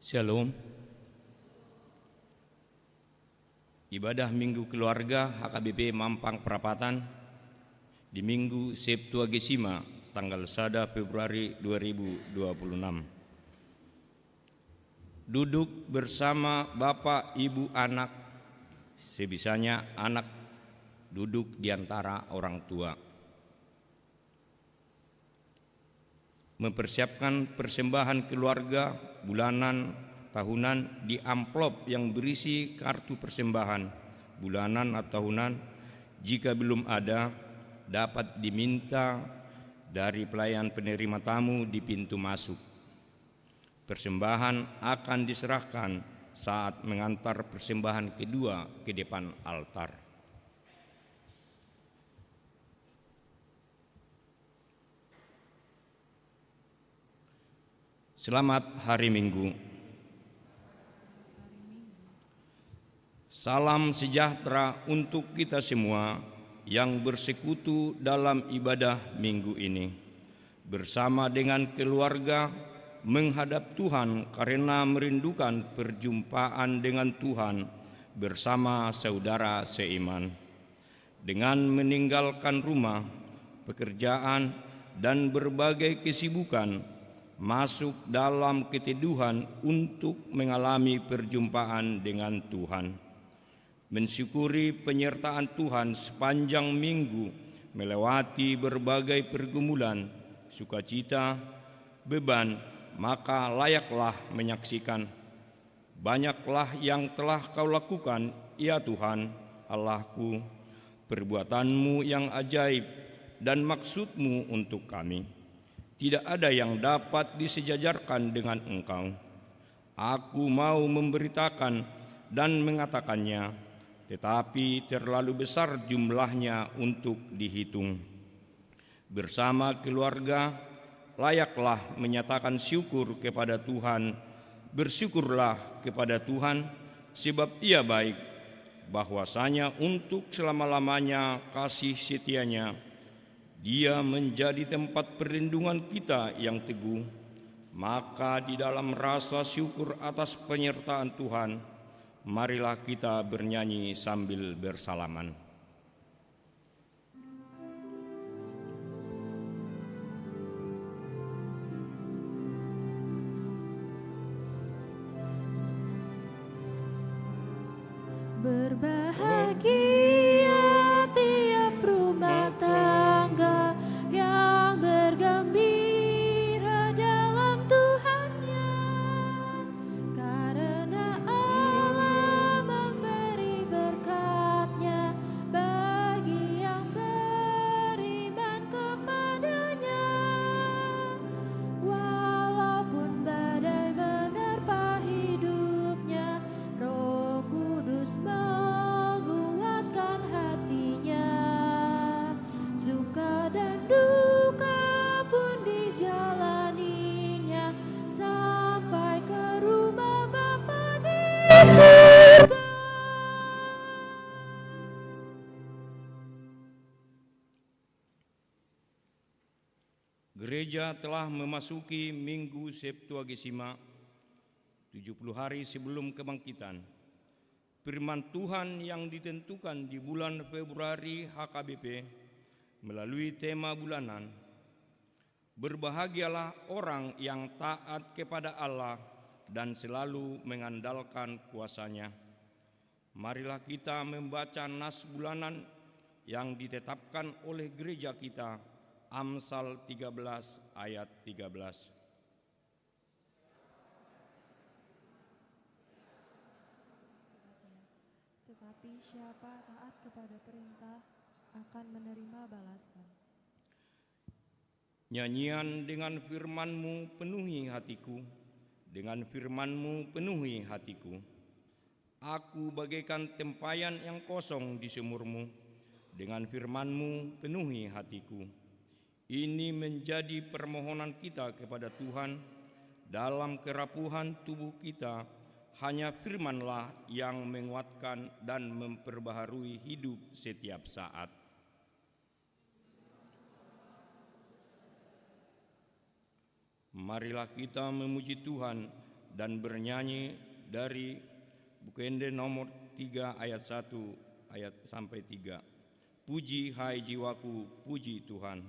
Shalom. Ibadah Minggu Keluarga HKBP Mampang Perapatan di Minggu Septuagesima tanggal 1 Februari 2026. Duduk bersama Bapak, Ibu, anak, sebisanya anak duduk di antara orang tua. Mempersiapkan persembahan keluarga bulanan, tahunan di amplop yang berisi kartu persembahan bulanan atau tahunan. Jika belum ada, dapat diminta dari pelayan penerima tamu di pintu masuk. Persembahan akan diserahkan saat mengantar persembahan kedua ke depan altar. Selamat hari Minggu. Salam sejahtera untuk kita semua yang bersekutu dalam ibadah minggu ini. Bersama dengan keluarga menghadap Tuhan karena merindukan perjumpaan dengan Tuhan bersama saudara seiman. Dengan meninggalkan rumah, pekerjaan, dan berbagai kesibukan, masuk dalam keteduhan untuk mengalami perjumpaan dengan Tuhan. Mensyukuri penyertaan Tuhan sepanjang minggu melewati berbagai pergumulan, sukacita, beban, maka layaklah menyaksikan. Banyaklah yang telah Kau lakukan, ya Tuhan, Allahku, perbuatanmu yang ajaib dan maksudmu untuk kami. Tidak ada yang dapat disejajarkan dengan Engkau. Aku mau memberitakan dan mengatakannya, tetapi terlalu besar jumlahnya untuk dihitung. Bersama keluarga, layaklah menyatakan syukur kepada Tuhan. Bersyukurlah kepada Tuhan, sebab Ia baik, bahwasanya untuk selama-lamanya kasih setianya. Dia menjadi tempat perlindungan kita yang teguh. Maka di dalam rasa syukur atas penyertaan Tuhan, marilah kita bernyanyi sambil bersalaman. Berbahagia tiap rumah tangga yang bergembira dalam Tuhannya, karena Allah memberi berkat-Nya bagi yang beriman kepada-Nya. Walaupun badai menerpa hidupnya, Roh Kudus menguatkan hatinya. Suka dan duka pun dijalaninya sampai ke rumah Bapa di surga. Gereja telah memasuki Minggu Septuagesima, 70 hari sebelum kebangkitan. Firman Tuhan yang ditentukan di bulan Februari HKBP melalui tema bulanan, berbahagialah orang yang taat kepada Allah dan selalu mengandalkan kuasa-Nya. Marilah kita membaca nas bulanan yang ditetapkan oleh gereja kita, Amsal 13 ayat 13. Tetapi siapa taat kepada perintah akan menerima balasan. Nyanyian dengan firman-Mu penuhi hatiku, dengan firman-Mu penuhi hatiku. Aku bagaikan tempayan yang kosong di sumur-Mu, dengan firman-Mu penuhi hatiku. Ini menjadi permohonan kita kepada Tuhan. Dalam kerapuhan tubuh kita, hanya firman-Lah yang menguatkan dan memperbaharui hidup setiap saat. Marilah kita memuji Tuhan dan bernyanyi dari Bukende nomor 3 ayat 1 ayat sampai 3. Puji hai jiwaku, puji Tuhan.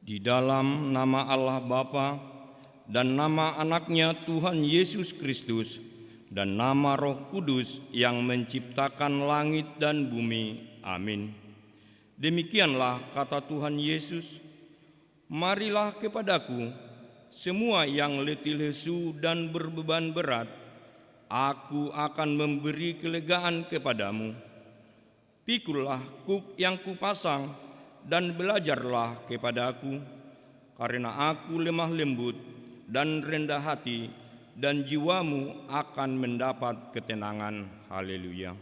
Di dalam nama Allah Bapa dan nama anaknya Tuhan Yesus Kristus dan nama Roh Kudus yang menciptakan langit dan bumi. Amin. Demikianlah kata Tuhan Yesus, marilah kepadaku, semua yang letih lesu dan berbeban berat, aku akan memberi kelegaan kepadamu. Pikullah kuk yang kupasang dan belajarlah kepadaku, karena aku lemah lembut dan rendah hati, dan jiwamu akan mendapat ketenangan. Haleluya.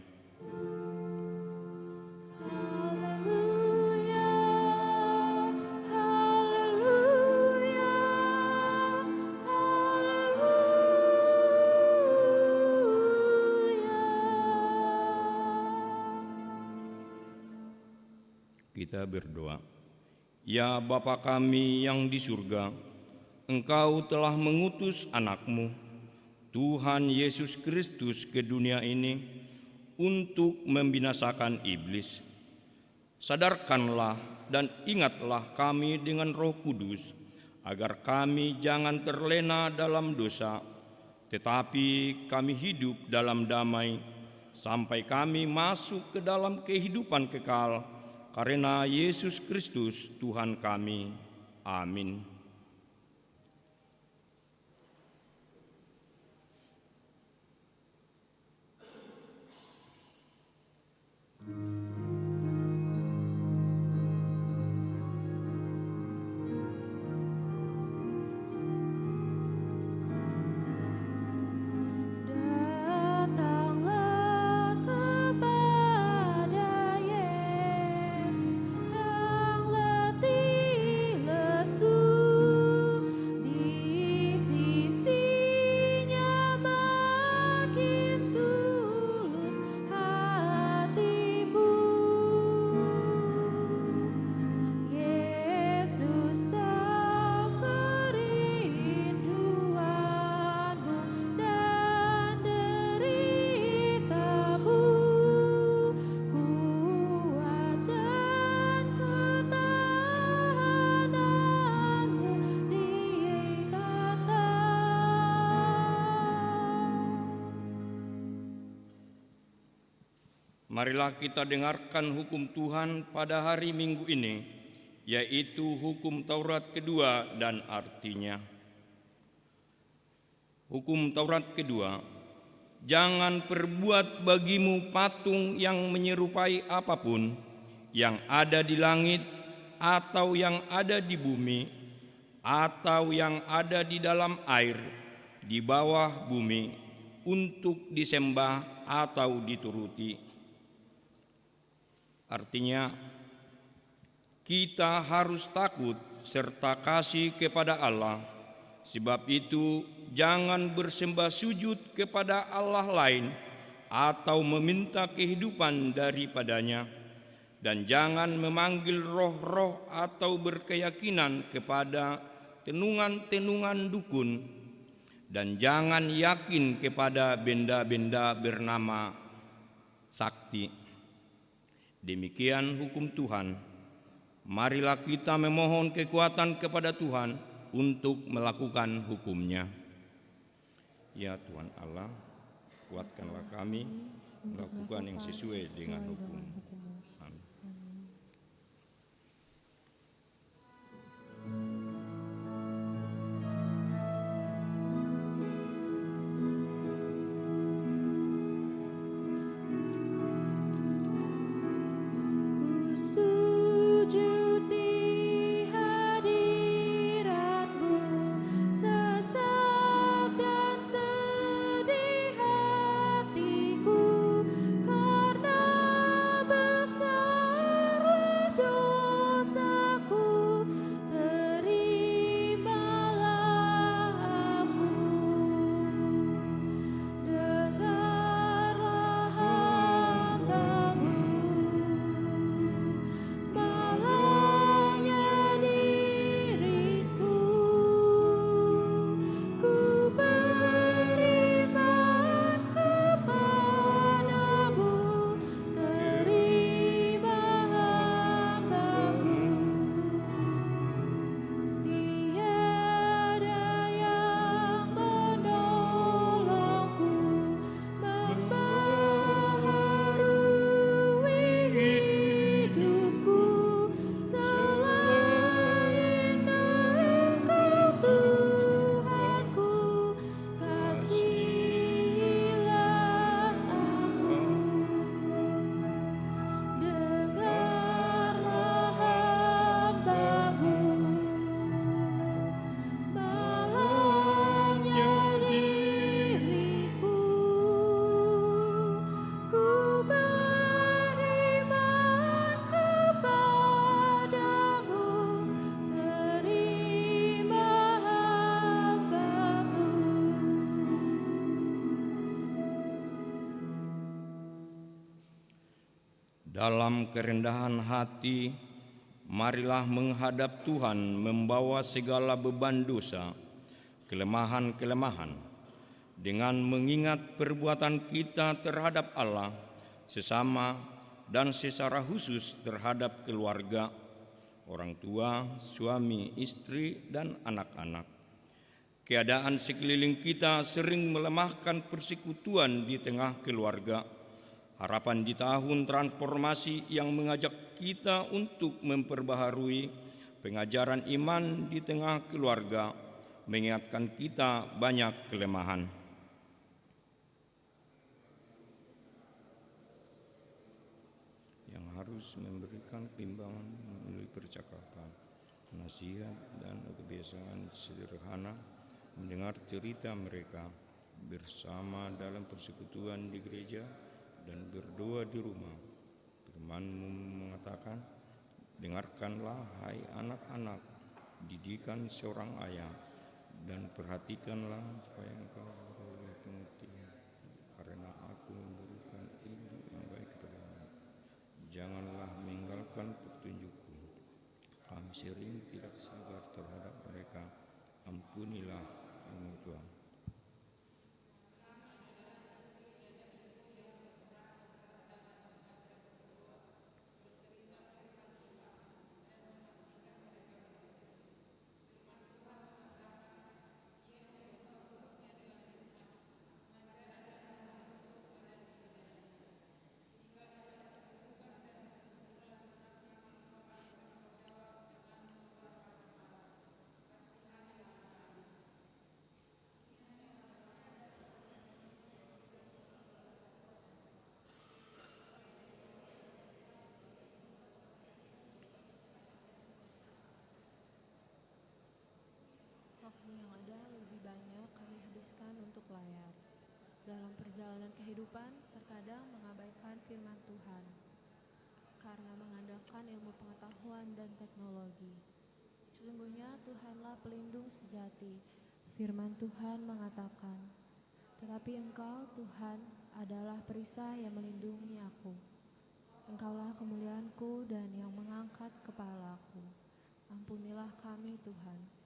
Kita berdoa. Ya Bapa kami yang di surga, Engkau telah mengutus anak-Mu, Tuhan Yesus Kristus, ke dunia ini untuk membinasakan iblis. Sadarkanlah dan ingatlah kami dengan Roh Kudus, agar kami jangan terlena dalam dosa, tetapi kami hidup dalam damai, sampai kami masuk ke dalam kehidupan kekal, karena Yesus Kristus Tuhan kami. Amin. Marilah kita dengarkan hukum Tuhan pada hari Minggu ini, yaitu hukum Taurat kedua dan artinya. Hukum Taurat kedua, jangan perbuat bagimu patung yang menyerupai apapun yang ada di langit atau yang ada di bumi atau yang ada di dalam air di bawah bumi untuk disembah atau dituruti. Artinya, kita harus takut serta kasih kepada Allah. Sebab itu, jangan bersembah sujud kepada Allah lain atau meminta kehidupan daripadanya, dan jangan memanggil roh-roh atau berkeyakinan kepada tenungan-tenungan dukun, dan jangan yakin kepada benda-benda bernama sakti. Demikian hukum Tuhan. Marilah kita memohon kekuatan kepada Tuhan untuk melakukan hukum-Nya. Ya Tuhan Allah, kuatkanlah kami melakukan yang sesuai dengan hukum. Amin. Dosaku Dalam kerendahan hati, marilah menghadap Tuhan membawa segala beban dosa, kelemahan-kelemahan, dengan mengingat perbuatan kita terhadap Allah, sesama, dan secara khusus terhadap keluarga, orang tua, suami, istri, dan anak-anak. Keadaan sekeliling kita sering melemahkan persekutuan di tengah keluarga. Harapan di tahun transformasi yang mengajak kita untuk memperbaharui pengajaran iman di tengah keluarga mengingatkan kita banyak kelemahan. Yang harus memberikan timbangan melalui percakapan, nasihat, dan kebiasaan sederhana, mendengar cerita mereka bersama dalam persekutuan di gereja, dan berdoa di rumah. Firman-Mu mengatakan, dengarkanlah hai anak-anak, didikan seorang ayah, dan perhatikanlah supaya engkau beroleh pengertian, karena aku memberikan ilmu yang baik kepadamu. Janganlah meninggalkan petunjukku. Kami sering tidak sabar terhadap mereka. Ampunilah kami, Tuhan. Waktu yang ada lebih banyak kami habiskan untuk layar. Dalam perjalanan kehidupan, terkadang mengabaikan firman Tuhan karena mengandalkan ilmu pengetahuan dan teknologi. Sesungguhnya Tuhanlah pelindung sejati. Firman Tuhan mengatakan, "Tetapi Engkau, Tuhan, adalah perisai yang melindungi aku. Engkaulah kemuliaanku dan yang mengangkat kepalaku. Ampunilah kami, Tuhan."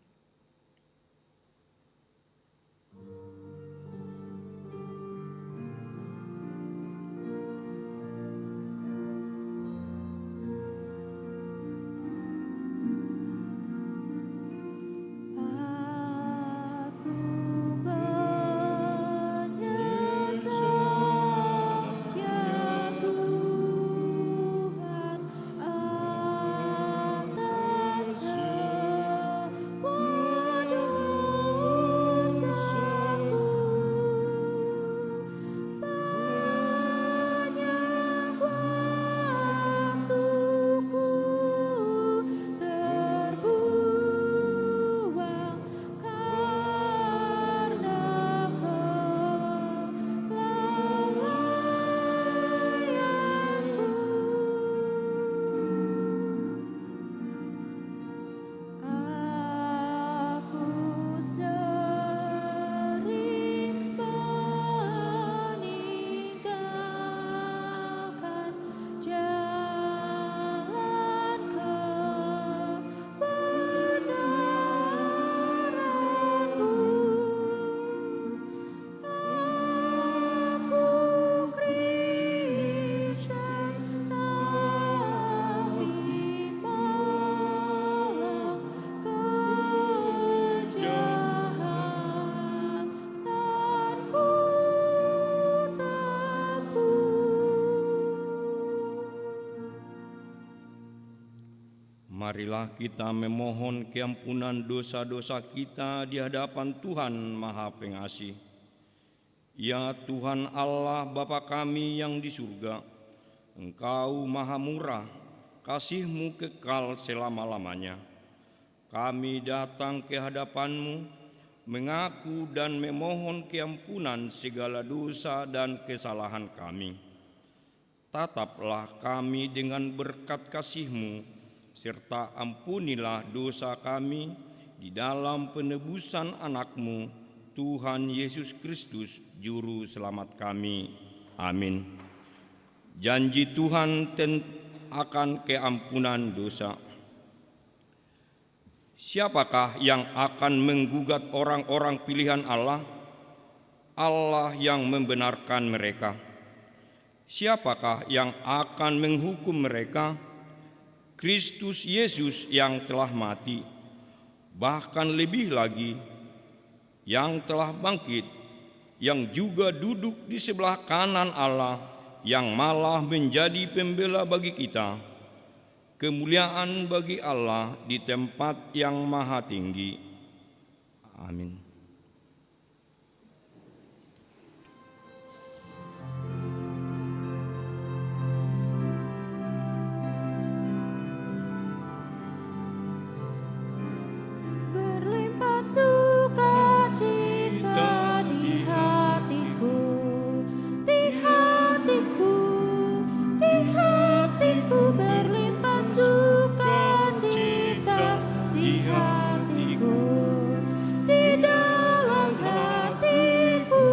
Marilah kita memohon keampunan dosa-dosa kita di hadapan Tuhan Maha Pengasih. Ya Tuhan Allah Bapa kami yang di surga, Engkau Maha Murah, kasih-Mu kekal selama-lamanya. Kami datang ke hadapan-Mu, mengaku dan memohon keampunan segala dosa dan kesalahan kami. Tataplah kami dengan berkat kasih-Mu, serta ampunilah dosa kami di dalam penebusan anak-Mu, Tuhan Yesus Kristus, Juru Selamat kami. Amin. Janji Tuhan akan keampunan dosa. Siapakah yang akan menggugat orang-orang pilihan Allah? Allah yang membenarkan mereka. Siapakah yang akan menghukum mereka? Kristus Yesus yang telah mati, bahkan lebih lagi, yang telah bangkit, yang juga duduk di sebelah kanan Allah, yang malah menjadi pembela bagi kita. Kemuliaan bagi Allah di tempat yang maha tinggi. Amin. Sukacita di hatiku, di hatiku, di hatiku, berlimpah sukacita di hatiku, di dalam hatiku,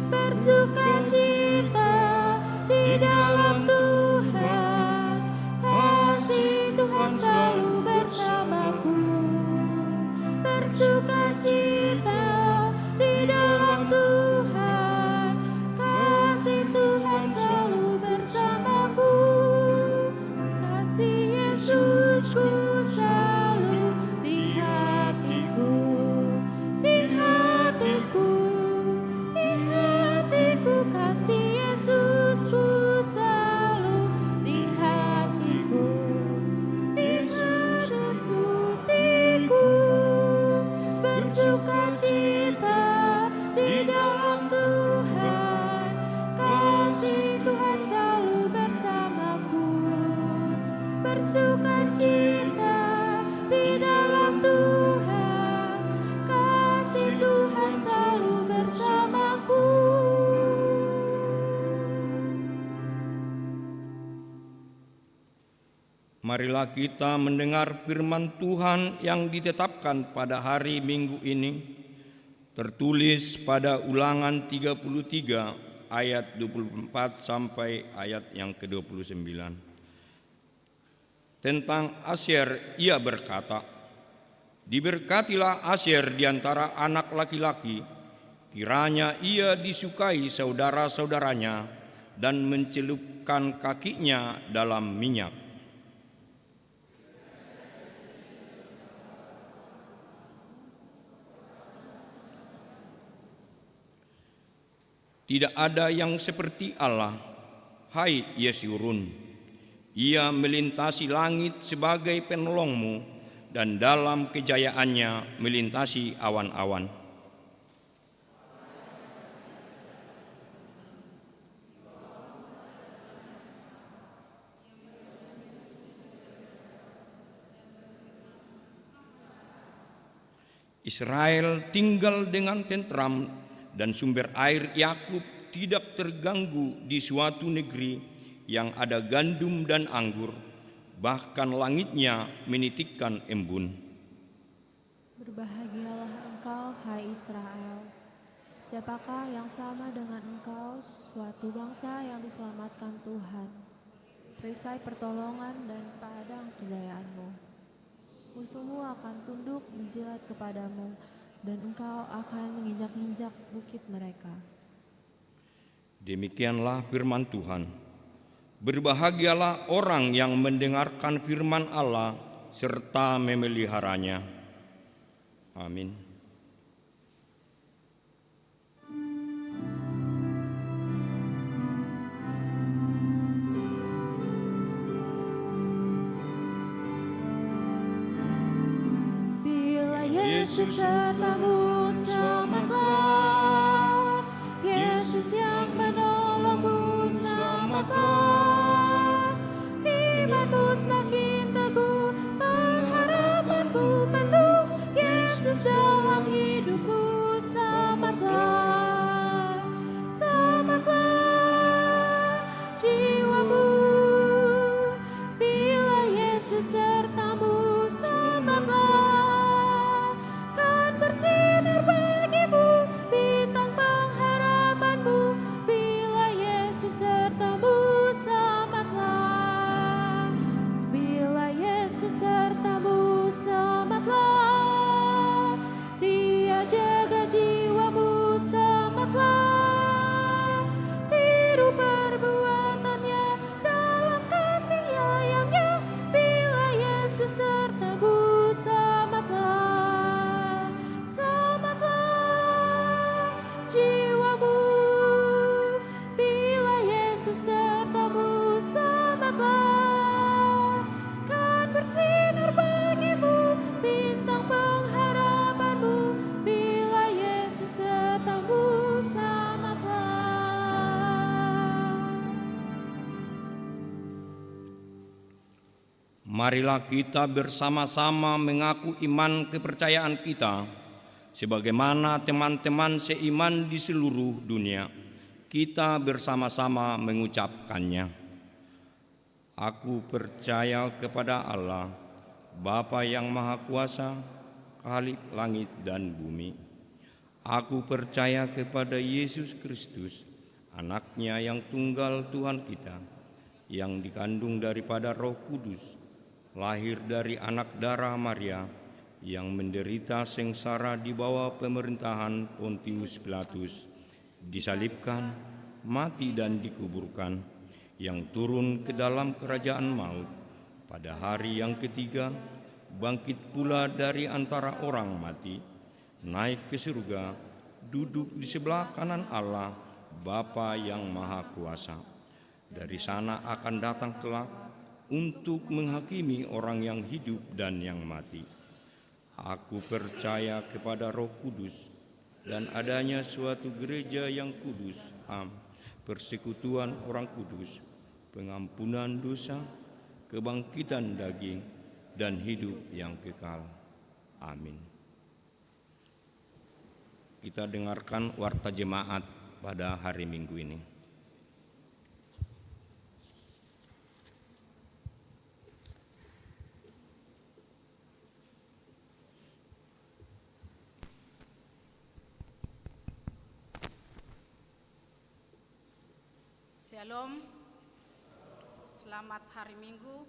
bersukacita di dalam Tuhan, kasih Tuhan selalu bersamaku. Bersukacita di dalam Tuhan, kasih Tuhan selalu bersamaku. Kasih Yesusku selalu di hatiku, di hatiku, di hatiku. Kasih Yesusku selalu di hatiku, di hatiku. Bersukacita di dalam Tuhan, kasih Tuhan selalu bersamaku. Bersukacita di dalam Tuhan, kasih Tuhan selalu bersamaku. Marilah kita mendengar firman Tuhan yang ditetapkan pada hari Minggu ini, tertulis pada Ulangan 33 ayat 24 sampai ayat yang ke-29. Tentang Asyer ia berkata, "Diberkatilah Asyer di antara anak laki-laki, kiranya ia disukai saudara-saudaranya dan mencelupkan kakinya dalam minyak." Tidak ada yang seperti Allah, hai Yesurun. Ia melintasi langit sebagai penolongmu dan dalam kejayaannya melintasi awan-awan. Israel tinggal dengan tentram dan sumber air Yakub tidak terganggu di suatu negeri yang ada gandum dan anggur, bahkan langitnya menitikkan embun. Berbahagialah engkau, hai Israel. Siapakah yang sama dengan engkau, suatu bangsa yang diselamatkan Tuhan? Perisai pertolongan dan padang kejayaanmu. Musuhmu akan tunduk menjilat kepadamu, dan engkau akan menginjak-injak bukit mereka. Demikianlah firman Tuhan. Berbahagialah orang yang mendengarkan firman Allah serta memeliharanya. Amin. Bila Yesus sertamu, selamatlah. Yesus yang menolongmu, selamatlah. Imanmu semakin teguh, pengharapanmu penuh. Yesus dalam hidupmu, selamatlah. Selamatlah jiwamu. Bila Yesus sertamu, selamatlah. Kan bersinar bagimu bintang pengharapanmu. Bila Yesus sertamu, marilah kita bersama-sama mengaku iman kepercayaan kita, sebagaimana teman-teman seiman di seluruh dunia. Kita bersama-sama mengucapkannya. Aku percaya kepada Allah, Bapa yang Maha Kuasa, Khalik langit dan bumi. Aku percaya kepada Yesus Kristus, Anaknya yang tunggal Tuhan kita, yang dikandung daripada Roh Kudus, lahir dari anak darah Maria, yang menderita sengsara di bawah pemerintahan Pontius Pilatus, disalibkan, mati dan dikuburkan, yang turun ke dalam kerajaan maut, pada hari yang ketiga bangkit pula dari antara orang mati, naik ke surga, duduk di sebelah kanan Allah, Bapa yang Maha Kuasa. Dari sana akan datang kelak untuk menghakimi orang yang hidup dan yang mati. Aku percaya kepada Roh Kudus dan adanya suatu gereja yang kudus, persekutuan orang kudus, pengampunan dosa, kebangkitan daging, dan hidup yang kekal. Amin. Kita dengarkan warta jemaat pada hari Minggu ini. Shalom, selamat hari Minggu,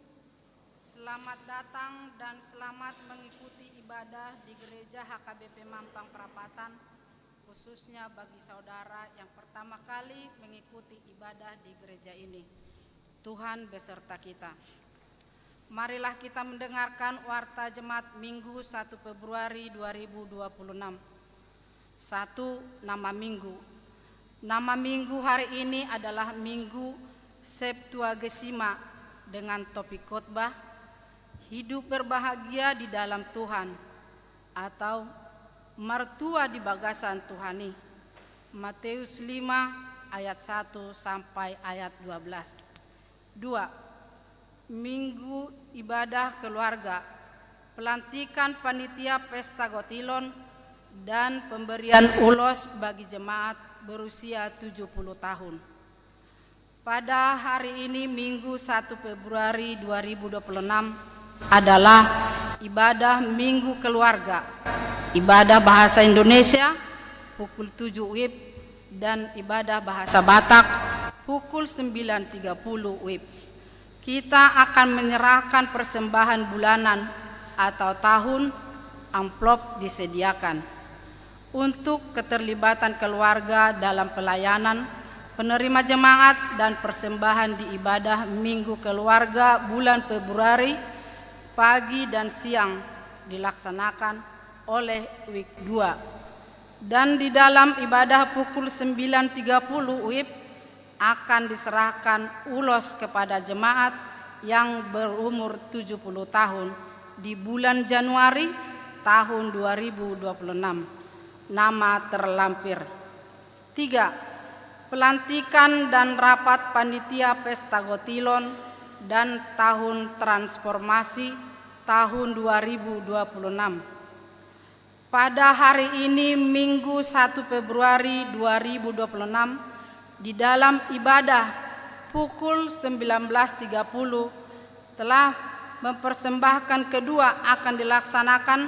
selamat datang dan selamat mengikuti ibadah di Gereja HKBP Mampang Perapatan, khususnya bagi saudara yang pertama kali mengikuti ibadah di gereja ini. Tuhan beserta kita. Marilah kita mendengarkan warta jemaat Minggu 1 Februari 2026. 1. Nama Minggu. Nama Minggu hari ini adalah Minggu Septuagesima dengan topik khotbah Hidup berbahagia di dalam Tuhan atau Mertua di bagasan Tuhani. Matius 5 ayat 1 sampai ayat 12. 2. Minggu ibadah keluarga, pelantikan panitia pesta Gotilon dan pemberian ulos bagi jemaat berusia 70 tahun. Pada hari ini Minggu 1 Februari 2026 adalah ibadah Minggu Keluarga, ibadah bahasa Indonesia pukul 7 WIB dan ibadah bahasa Batak pukul 9.30 WIB. Kita akan menyerahkan persembahan bulanan atau tahun, amplop disediakan untuk keterlibatan keluarga dalam pelayanan, penerima jemaat dan persembahan di ibadah Minggu Keluarga bulan Februari pagi dan siang dilaksanakan oleh week 2. Dan di dalam ibadah pukul 9.30 WIB akan diserahkan ulos kepada jemaat yang berumur 70 tahun di bulan Januari tahun 2026. Nama terlampir. 3. Pelantikan dan rapat panitia pesta Gotilon dan tahun transformasi tahun 2026. Pada hari ini Minggu 1 Februari 2026 di dalam ibadah pukul 19.30 telah mempersembahkan kedua akan dilaksanakan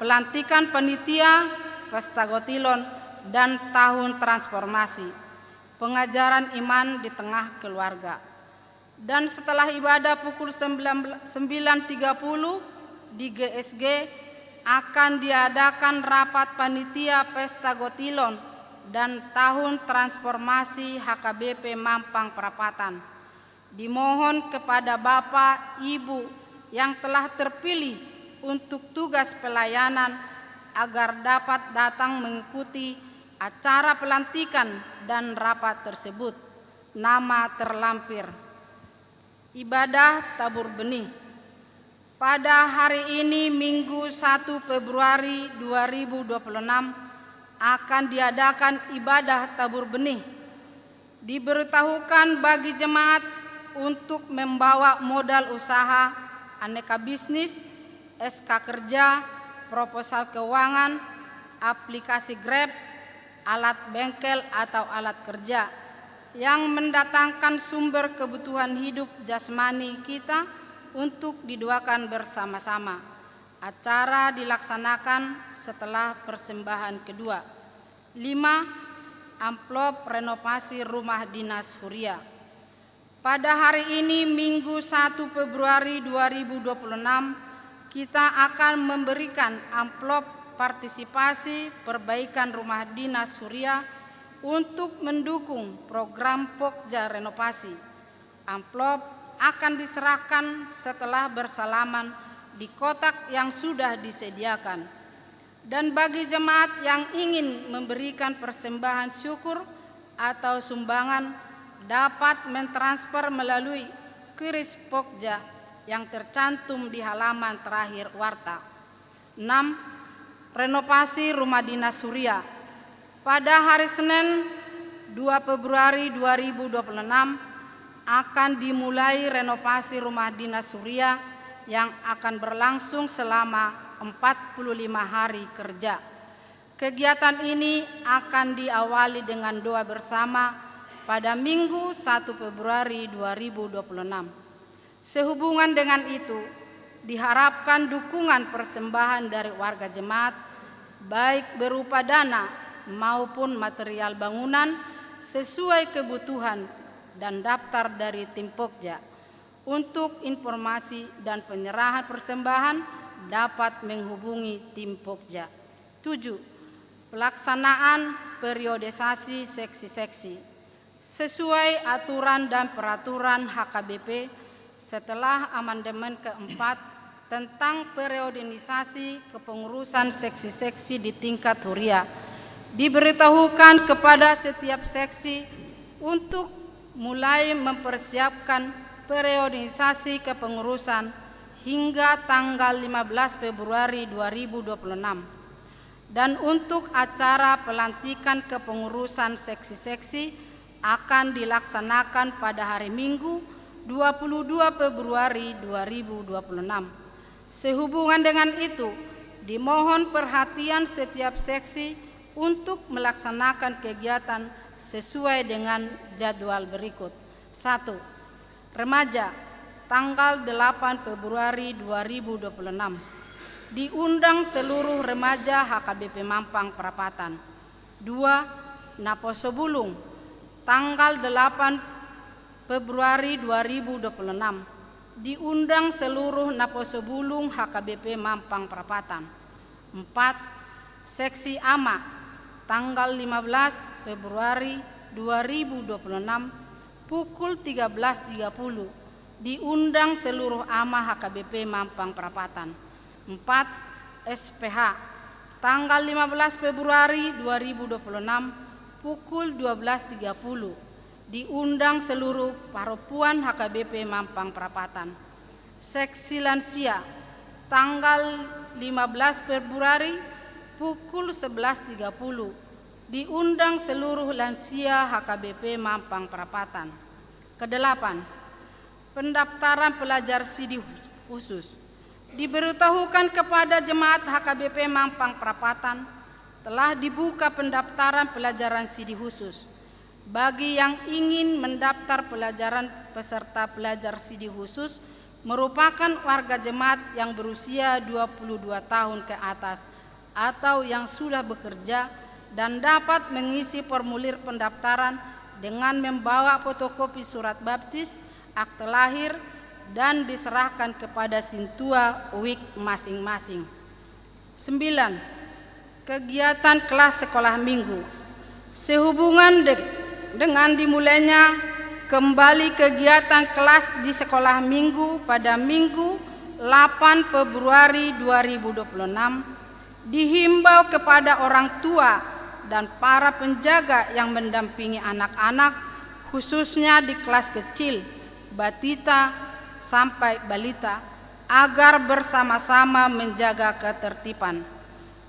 pelantikan panitia pesta Gotilon dan tahun transformasi, pengajaran iman di tengah keluarga. Dan setelah ibadah pukul 9.30 di GSG akan diadakan rapat panitia pesta Gotilon dan tahun transformasi HKBP Mampang Perapatan. Dimohon kepada Bapak, Ibu yang telah terpilih untuk tugas pelayanan agar dapat datang mengikuti acara pelantikan dan rapat tersebut. Nama terlampir. Ibadah tabur benih. Pada hari ini Minggu 1 Februari 2026 akan diadakan ibadah tabur benih. Diberitahukan bagi jemaat untuk membawa modal usaha aneka bisnis, SK kerja, proposal keuangan, aplikasi Grab, alat bengkel atau alat kerja yang mendatangkan sumber kebutuhan hidup jasmani kita untuk didoakan bersama-sama. Acara dilaksanakan setelah persembahan kedua. 5. Amplop renovasi rumah dinas Huria. Pada hari ini Minggu 1 Februari 2026 kita akan memberikan amplop partisipasi perbaikan rumah dinas Huria untuk mendukung program Pokja renovasi. Amplop akan diserahkan setelah bersalaman di kotak yang sudah disediakan. Dan bagi jemaat yang ingin memberikan persembahan syukur atau sumbangan dapat mentransfer melalui QRIS Pokja yang tercantum di halaman terakhir warta. 6. Renovasi rumah dinas Huria. Pada hari Senin 2 Februari 2026 akan dimulai renovasi rumah dinas Huria yang akan berlangsung selama 45 hari kerja. Kegiatan ini akan diawali dengan doa bersama pada Minggu 1 Februari 2026. Sehubungan dengan itu, diharapkan dukungan persembahan dari warga jemaat, baik berupa dana maupun material bangunan sesuai kebutuhan dan daftar dari tim Pokja. Untuk informasi dan penyerahan persembahan dapat menghubungi tim Pokja. 7. Pelaksanaan periodisasi seksi-seksi. Sesuai aturan dan peraturan HKBP setelah amandemen keempat tentang periodisasi kepengurusan seksi-seksi di tingkat Huria, diberitahukan kepada setiap seksi untuk mulai mempersiapkan periodisasi kepengurusan hingga tanggal 15 Februari 2026. Dan untuk acara pelantikan kepengurusan seksi-seksi akan dilaksanakan pada hari Minggu 22 Februari 2026. Sehubungan dengan itu, dimohon perhatian setiap seksi untuk melaksanakan kegiatan sesuai dengan jadwal berikut. 1. Remaja, tanggal 8 Februari 2026. Diundang seluruh remaja HKBP Mampang Perapatan. 2. Naposo Bulung, tanggal 8 Februari 2026. Diundang seluruh Naposo Bulung HKBP Mampang Perapatan. 4. Seksi AMA, tanggal 15 Februari 2026 pukul 13.30. Diundang seluruh AMA HKBP Mampang Perapatan. 4. SPH, tanggal 15 Februari 2026 pukul 12.30. Diundang seluruh Paropuan HKBP Mampang Perapatan. Seksi Lansia, tanggal 15 Februari pukul 11.30. Diundang seluruh lansia HKBP Mampang Perapatan. Kedelapan, pendaftaran pelajar sidi khusus. Diberitahukan kepada jemaat HKBP Mampang Perapatan telah dibuka pendaftaran pelajaran sidi khusus. Bagi yang ingin mendaftar pelajaran peserta pelajar sidi khusus merupakan warga jemaat yang berusia 22 tahun ke atas atau yang sudah bekerja dan dapat mengisi formulir pendaftaran dengan membawa fotokopi surat baptis, akte lahir, dan diserahkan kepada sintua UIK masing-masing. 9. Kegiatan kelas sekolah minggu. Sehubungan dengan dimulainya kembali kegiatan kelas di sekolah minggu pada Minggu 8 Februari 2026, dihimbau kepada orang tua dan para penjaga yang mendampingi anak-anak khususnya di kelas kecil, batita sampai balita agar bersama-sama menjaga ketertiban.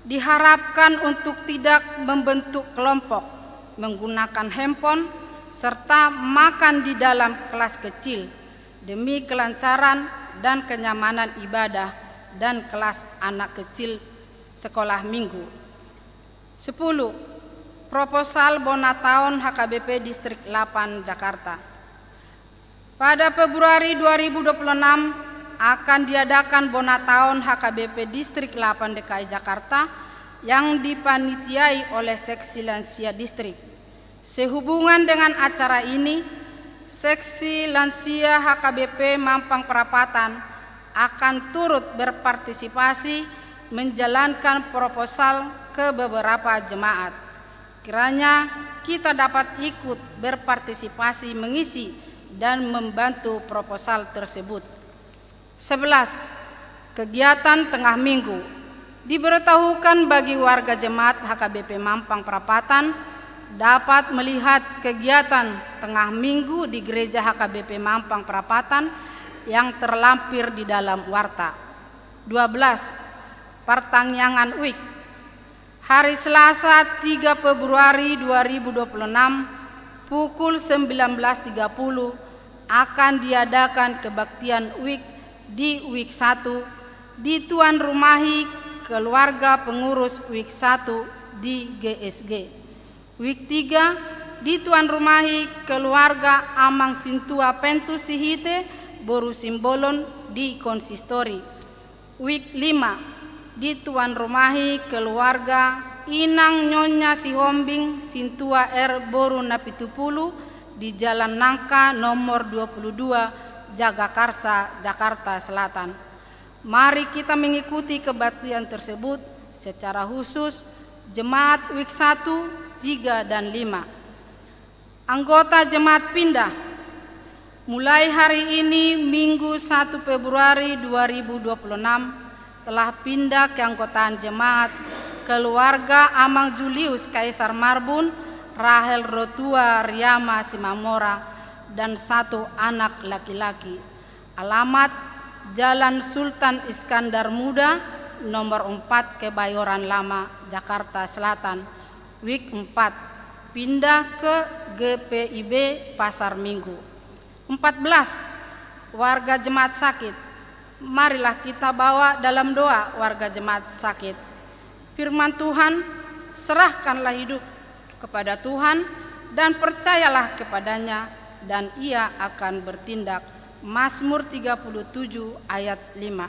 Diharapkan untuk tidak membentuk kelompok, menggunakan handphone serta makan di dalam kelas kecil demi kelancaran dan kenyamanan ibadah dan kelas anak kecil sekolah minggu. 10. Proposal Bonataun HKBP Distrik 8 Jakarta. Pada Februari 2026 akan diadakan Bonataun HKBP Distrik 8 DKI Jakarta yang dipanitiai oleh Seksi Lansia Distrik. Sehubungan dengan acara ini, Seksi Lansia HKBP Mampang Perapatan akan turut berpartisipasi menjalankan proposal ke beberapa jemaat. Kiranya kita dapat ikut berpartisipasi mengisi dan membantu proposal tersebut. 11. Kegiatan tengah minggu. Diberitahukan bagi warga jemaat HKBP Mampang Perapatan dapat melihat kegiatan tengah minggu di Gereja HKBP Mampang Perapatan yang terlampir di dalam warta. 12. Pertangyangan Week. Hari Selasa 3 Februari 2026 pukul 19.30 akan diadakan kebaktian Week di Week 1 di tuan rumahi keluarga pengurus Week 1 di GSG. Week 3 di tuan rumahi keluarga Amang Sintua Pentus Sihite Boru Simbolon di konsistori. Week 5 di tuan rumahi keluarga Inang Nyonya Sihombing Sintua R Boru Napitupulu di Jalan Nangka nomor 22 Jagakarsa, Jakarta Selatan. Mari kita mengikuti kebaktian tersebut secara khusus jemaat Week 1, 3, dan 5. Anggota jemaat pindah. Mulai hari ini Minggu 1 Februari 2026 telah pindah keanggotaan jemaat keluarga Amang Julius Kaisar Marbun, Rahel Rotua Riama Simamora, dan 1 anak laki-laki. Alamat Jalan Sultan Iskandar Muda, nomor 4 Kebayoran Lama, Jakarta Selatan. Week 4 pindah ke GPIB Pasar Minggu. 14. Warga jemaat sakit. Marilah kita bawa dalam doa warga jemaat sakit. Firman Tuhan, serahkanlah hidup kepada Tuhan dan percayalah kepadanya dan ia akan bertindak. Mazmur 37 ayat 5.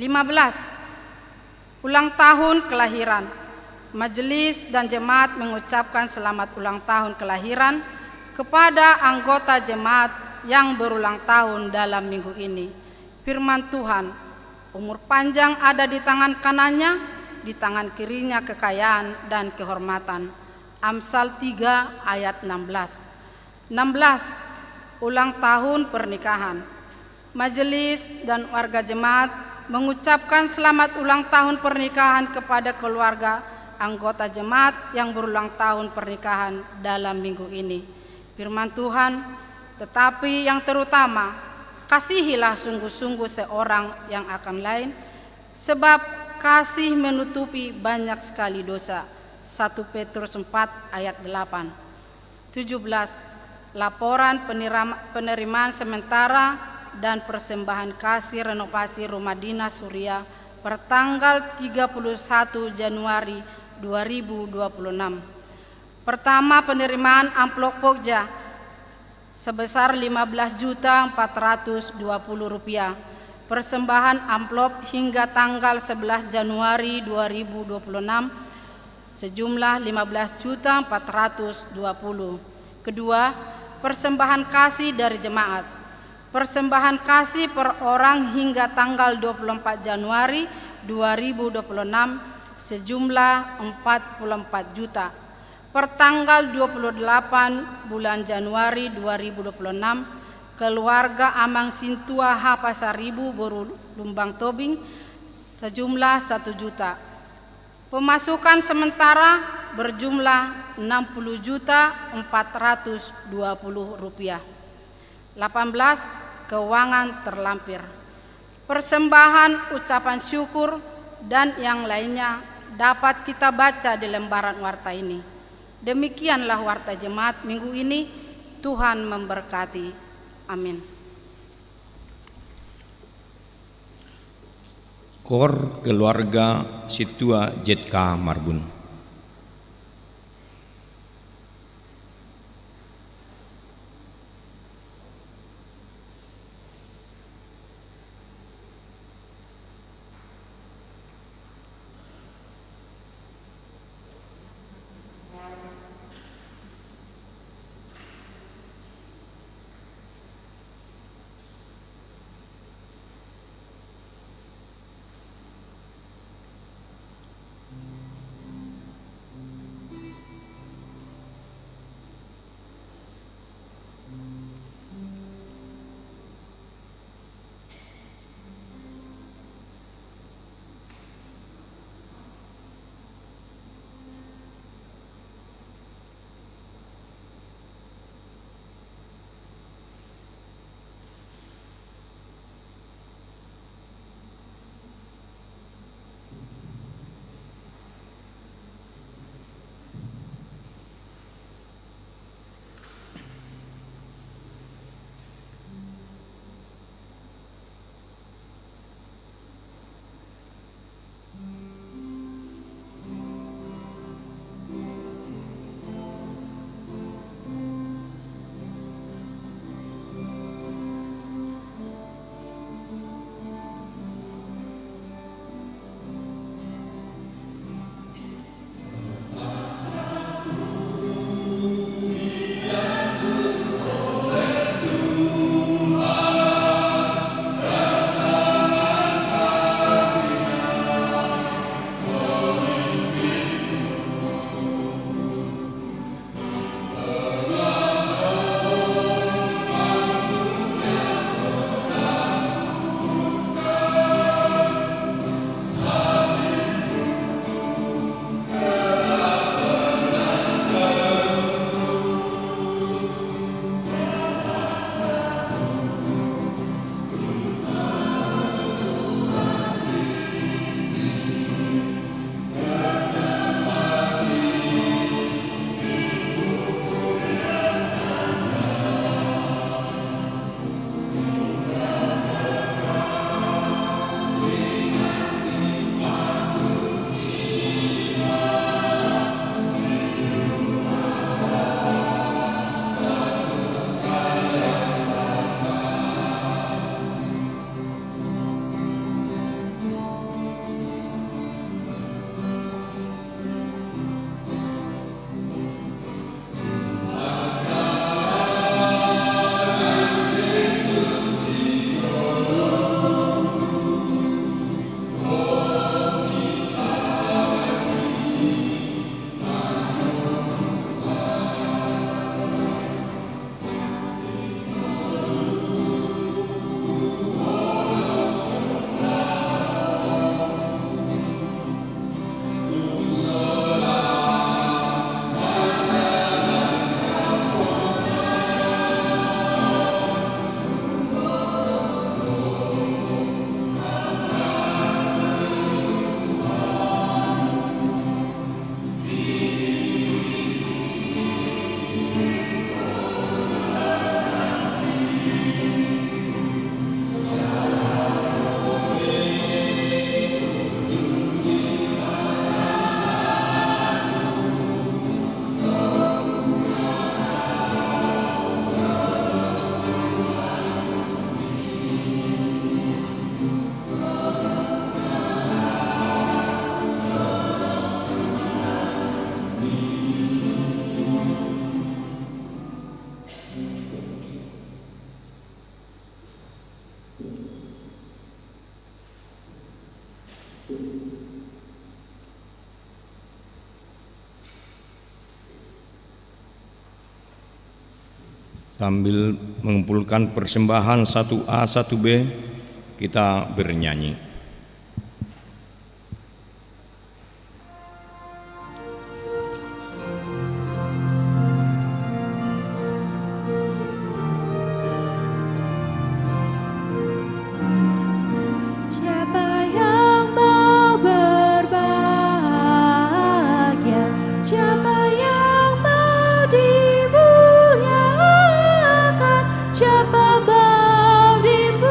15. Ulang tahun kelahiran. Majelis dan jemaat mengucapkan selamat ulang tahun kelahiran kepada anggota jemaat yang berulang tahun dalam minggu ini. Firman Tuhan, umur panjang ada di tangan kanannya, di tangan kirinya kekayaan dan kehormatan. Amsal 3 ayat 16. 16. Ulang tahun pernikahan. Majelis dan warga jemaat mengucapkan selamat ulang tahun pernikahan kepada keluarga anggota jemaat yang berulang tahun pernikahan dalam minggu ini. Firman Tuhan, tetapi yang terutama, kasihilah sungguh-sungguh seorang yang akan lain, sebab kasih menutupi banyak sekali dosa. 1 Petrus 4 ayat 8. 17. Laporan penerimaan sementara dan persembahan kasih renovasi rumah dinas Surya pertanggal 31 Januari 2026. Pertama, penerimaan amplop Pokja sebesar Rp15.420. Persembahan amplop hingga tanggal 11 Januari 2026 sejumlah Rp15.420. Kedua, persembahan kasih dari jemaat. Persembahan kasih per orang hingga tanggal 24 Januari 2026 sejumlah Rp44 juta. Per tanggal 28 bulan Januari 2026, keluarga Amang Sintua H. Pasaribu Boru Lumbang Tobing sejumlah Rp1 juta. Pemasukan sementara berjumlah Rp60.420. 18. Keuangan terlampir. Persembahan ucapan syukur dan yang lainnya dapat kita baca di lembaran warta ini. Demikianlah warta jemaat minggu ini. Tuhan memberkati. Amin. Kor keluarga Situa Jetka Marbun. Sambil mengumpulkan persembahan 1A 1B, kita bernyanyi. Siapa mau dimuliakan?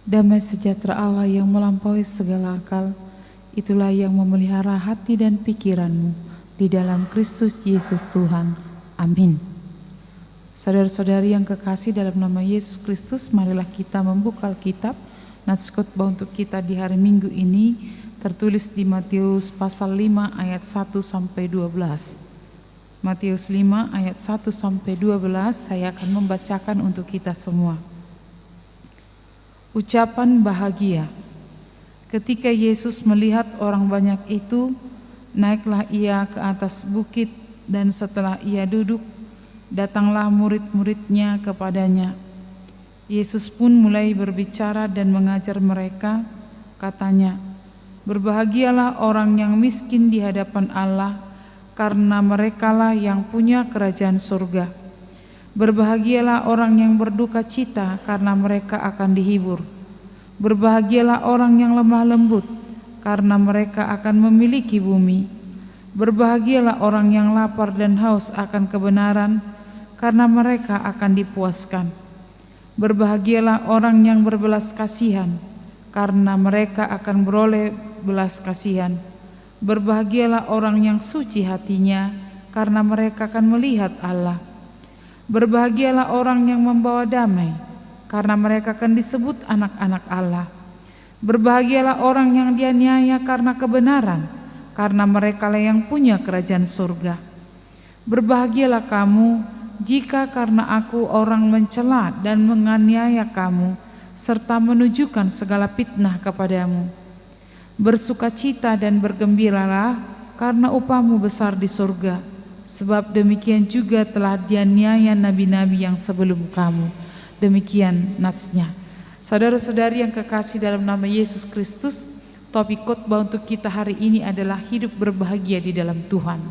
Damai sejahtera Allah yang melampaui segala akal, itulah yang memelihara hati dan pikiranmu di dalam Kristus Yesus Tuhan. Amin. Saudara-saudari yang kekasih dalam nama Yesus Kristus, marilah kita membuka Alkitab. Nats khotbah untuk kita di hari Minggu ini tertulis di Matius pasal 5 ayat 1 sampai 12. Matius 5 ayat 1 sampai 12 saya akan membacakan untuk kita semua. Ucapan bahagia. Ketika Yesus melihat orang banyak itu, naiklah ia ke atas bukit, dan setelah ia duduk, datanglah murid-muridnya kepadanya. Yesus pun mulai berbicara dan mengajar mereka, katanya, "Berbahagialah orang yang miskin di hadapan Allah, karena merekalah yang punya kerajaan surga. Berbahagialah orang yang berduka cita, karena mereka akan dihibur. Berbahagialah orang yang lemah lembut, karena mereka akan memiliki bumi. Berbahagialah orang yang lapar dan haus akan kebenaran, karena mereka akan dipuaskan. Berbahagialah orang yang berbelas kasihan, karena mereka akan beroleh belas kasihan. Berbahagialah orang yang suci hatinya, karena mereka akan melihat Allah. Berbahagialah orang yang membawa damai, karena mereka akan disebut anak-anak Allah. Berbahagialah orang yang dianiaya karena kebenaran, karena merekalah yang punya kerajaan surga. Berbahagialah kamu jika karena aku orang mencela dan menganiaya kamu, serta menunjukkan segala fitnah kepadamu. Bersukacita dan bergembiralah, karena upahmu besar di surga, sebab demikian juga telah dianiaya nabi-nabi yang sebelum kamu." Demikian natsnya. Saudara-saudari yang kekasih dalam nama Yesus Kristus, topik khotbah untuk kita hari ini adalah hidup berbahagia di dalam Tuhan.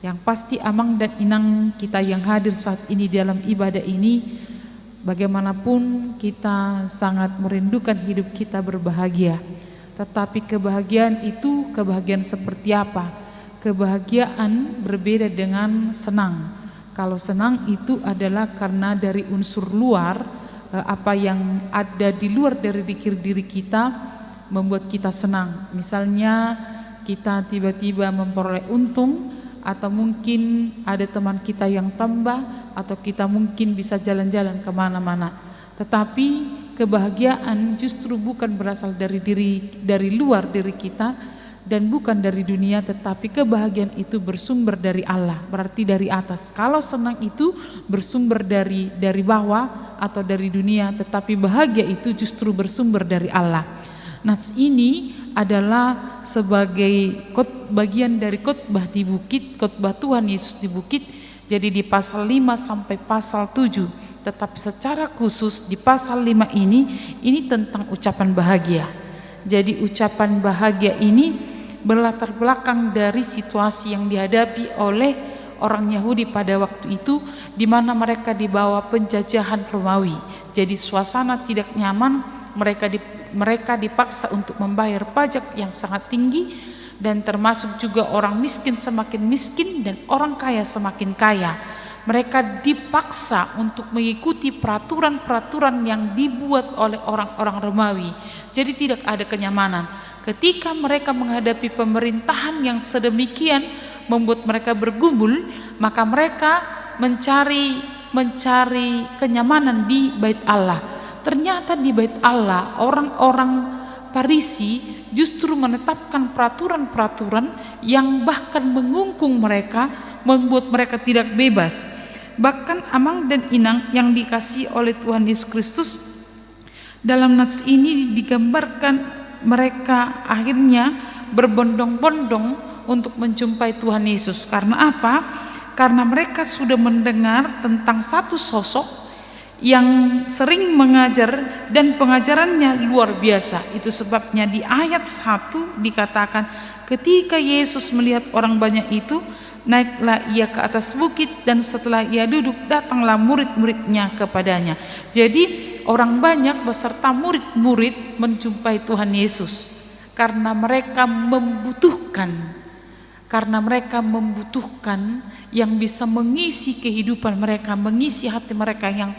Yang pasti amang dan inang kita yang hadir saat ini dalam ibadah ini, bagaimanapun kita sangat merindukan hidup kita berbahagia. Tetapi kebahagiaan itu kebahagiaan seperti apa? Kebahagiaan berbeda dengan senang. Kalau senang itu adalah karena dari unsur luar, apa yang ada di luar dari diri kita membuat kita senang. Misalnya kita tiba-tiba memperoleh untung, atau mungkin ada teman kita yang tambah, atau kita mungkin bisa jalan-jalan kemana-mana. Tetapi kebahagiaan justru bukan berasal dari luar diri kita dan bukan dari dunia, tetapi kebahagiaan itu bersumber dari Allah, berarti dari atas. Kalau senang itu bersumber dari bawah atau dari dunia, tetapi bahagia itu justru bersumber dari Allah. Nats ini adalah sebagai bagian dari khotbah di bukit, khotbah Tuhan Yesus di bukit. Jadi di pasal 5 sampai pasal 7, tetapi secara khusus di pasal 5 ini tentang ucapan bahagia. Jadi ucapan bahagia ini berlatar belakang dari situasi yang dihadapi oleh orang Yahudi pada waktu itu, di mana mereka dibawa penjajahan Romawi. Jadi suasana tidak nyaman, mereka dipaksa untuk membayar pajak yang sangat tinggi, dan termasuk juga orang miskin semakin miskin dan orang kaya semakin kaya. Mereka dipaksa untuk mengikuti peraturan-peraturan yang dibuat oleh orang-orang Romawi. Jadi tidak ada kenyamanan. Ketika mereka menghadapi pemerintahan yang sedemikian membuat mereka bergumul, maka mereka mencari kenyamanan di Bait Allah. Ternyata di Bait Allah orang-orang Farisi justru menetapkan peraturan-peraturan yang bahkan mengungkung mereka, membuat mereka tidak bebas. Bahkan amang dan inang yang dikasihi oleh Tuhan Yesus Kristus, dalam nats ini digambarkan mereka akhirnya berbondong-bondong untuk menjumpai Tuhan Yesus. Karena apa? Karena mereka sudah mendengar tentang satu sosok yang sering mengajar dan pengajarannya luar biasa. Itu sebabnya di ayat 1 dikatakan, ketika Yesus melihat orang banyak itu, naiklah ia ke atas bukit, dan setelah ia duduk, datanglah murid-muridnya kepadanya. Jadi orang banyak beserta murid-murid menjumpai Tuhan Yesus karena mereka membutuhkan yang bisa mengisi kehidupan mereka, mengisi hati mereka yang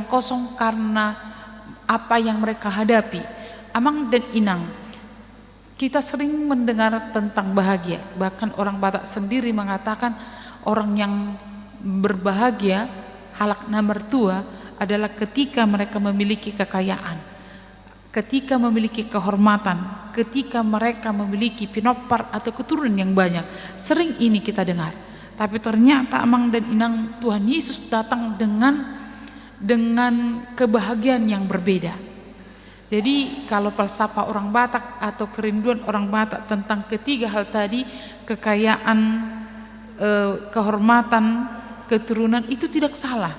kosong, karena apa yang mereka hadapi. Amang dan Inang, kita sering mendengar tentang bahagia. Bahkan orang Batak sendiri mengatakan orang yang berbahagia halak nomor 2 adalah ketika mereka memiliki kekayaan, ketika memiliki kehormatan, ketika mereka memiliki pinopar atau keturunan yang banyak. Sering ini kita dengar. Tapi ternyata Amang dan Inang, Tuhan Yesus datang dengan kebahagiaan yang berbeda. Jadi kalau falsafah orang Batak atau kerinduan orang Batak tentang ketiga hal tadi, kekayaan, kehormatan, keturunan, itu tidak salah.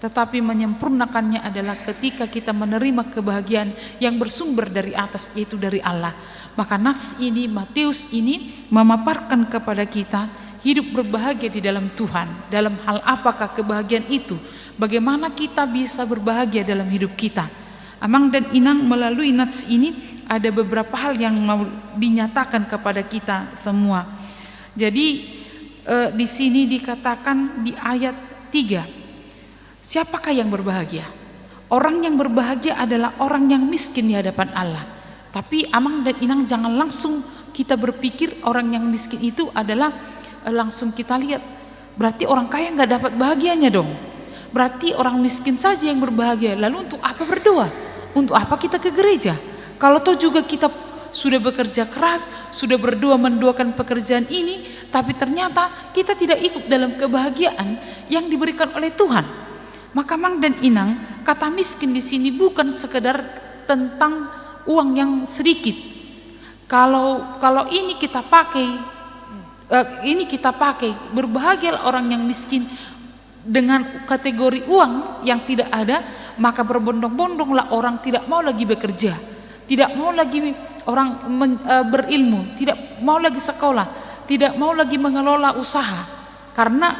Tetapi menyempurnakannya adalah ketika kita menerima kebahagiaan yang bersumber dari atas, yaitu dari Allah. Maka nats ini, Matius ini memaparkan kepada kita hidup berbahagia di dalam Tuhan. Dalam hal apakah kebahagiaan itu? Bagaimana kita bisa berbahagia dalam hidup kita? Amang dan Inang, melalui nats ini ada beberapa hal yang mau dinyatakan kepada kita semua. Jadi di sini dikatakan di ayat 3, siapakah yang berbahagia? Orang yang berbahagia adalah orang yang miskin di hadapan Allah. Tapi Amang dan Inang, jangan langsung kita berpikir orang yang miskin itu adalah langsung kita lihat berarti orang kaya nggak dapat bahagianya dong. Berarti orang miskin saja yang berbahagia. Lalu untuk apa berdoa? Untuk apa kita ke gereja? Kalau toh juga kita sudah bekerja keras, sudah berdoa mendoakan pekerjaan ini, tapi ternyata kita tidak ikut dalam kebahagiaan yang diberikan oleh Tuhan. Maka Mang dan Inang, kata miskin di sini bukan sekedar tentang uang yang sedikit. Kalau ini kita pakai, berbahagialah orang yang miskin dengan kategori uang yang tidak ada, maka berbondong-bondonglah orang tidak mau lagi bekerja, tidak mau lagi orang berilmu, tidak mau lagi sekolah, tidak mau lagi mengelola usaha karena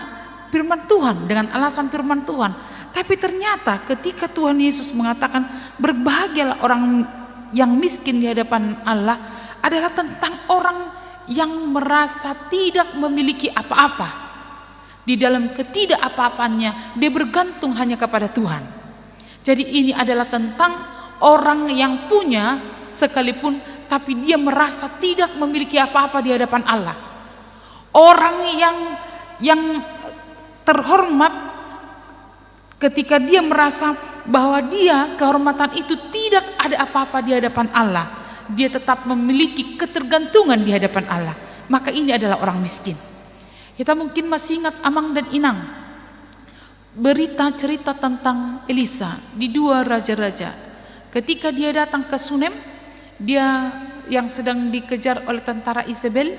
firman Tuhan, dengan alasan firman Tuhan. Tapi ternyata ketika Tuhan Yesus mengatakan berbahagialah orang yang miskin di hadapan Allah, adalah tentang orang yang merasa tidak memiliki apa-apa. Di dalam ketidakapa-apaannya dia bergantung hanya kepada Tuhan. Jadi ini adalah tentang orang yang punya sekalipun, tapi dia merasa tidak memiliki apa-apa di hadapan Allah. Orang yang terhormat ketika dia merasa bahwa dia kehormatan itu tidak ada apa-apa di hadapan Allah, dia tetap memiliki ketergantungan di hadapan Allah. Maka ini adalah orang miskin. Kita mungkin masih ingat Amang dan Inang, cerita tentang Elisa di 2 Raja-Raja. Ketika dia datang ke Sunem, dia yang sedang dikejar oleh tentara Isabel,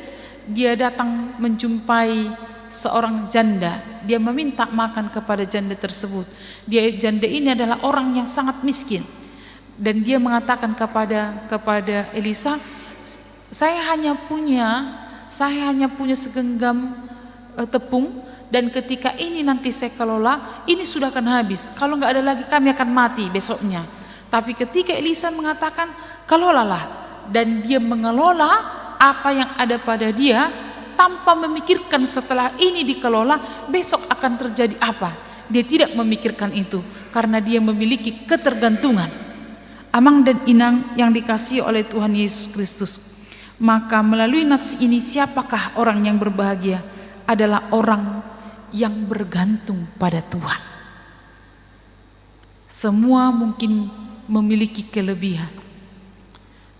dia datang menjumpai seorang janda. Dia meminta makan kepada janda tersebut. Janda ini adalah orang yang sangat miskin, dan dia mengatakan kepada Elisa, saya hanya punya segenggam tepung, dan ketika ini nanti saya kelola, ini sudah akan habis. Kalau nggak ada lagi kami akan mati besoknya. Tapi ketika Elisa mengatakan kelolalah, dan dia mengelola apa yang ada pada dia tanpa memikirkan setelah ini dikelola besok akan terjadi apa. Dia tidak memikirkan itu karena dia memiliki ketergantungan. Amang dan Inang yang dikasihi oleh Tuhan Yesus Kristus, maka melalui nats ini siapakah orang yang berbahagia? Adalah orang yang bergantung pada Tuhan. Semua mungkin memiliki kelebihan,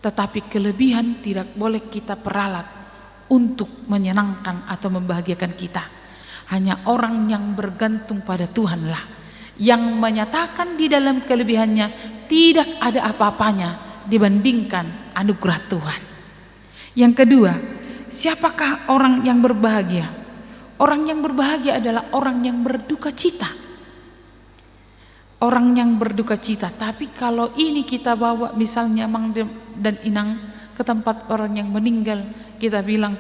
tetapi kelebihan tidak boleh kita peralat untuk menyenangkan atau membahagiakan kita. Hanya orang yang bergantung pada Tuhanlah yang menyatakan di dalam kelebihannya tidak ada apa-apanya dibandingkan anugerah Tuhan. Yang kedua, siapakah orang yang berbahagia? Orang yang berbahagia adalah orang yang berduka cita. Orang yang berduka cita. Tapi kalau ini kita bawa misalnya Mang dan Inang ke tempat orang yang meninggal, kita bilang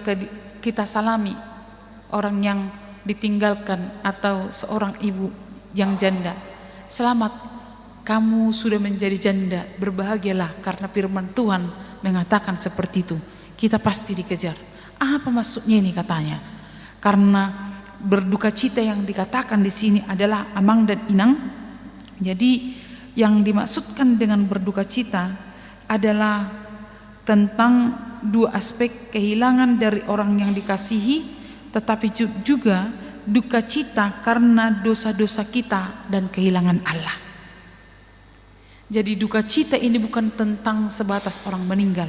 kita salami orang yang ditinggalkan atau seorang ibu yang janda, selamat, kamu sudah menjadi janda, berbahagialah karena firman Tuhan mengatakan seperti itu. Kita pasti dikejar. Apa maksudnya ini katanya? Karena berduka cita yang dikatakan di sini adalah Amang dan Inang. Jadi yang dimaksudkan dengan berduka cita adalah tentang dua aspek: kehilangan dari orang yang dikasihi, tetapi juga duka cita karena dosa-dosa kita dan kehilangan Allah. Jadi duka cita ini bukan tentang sebatas orang meninggal,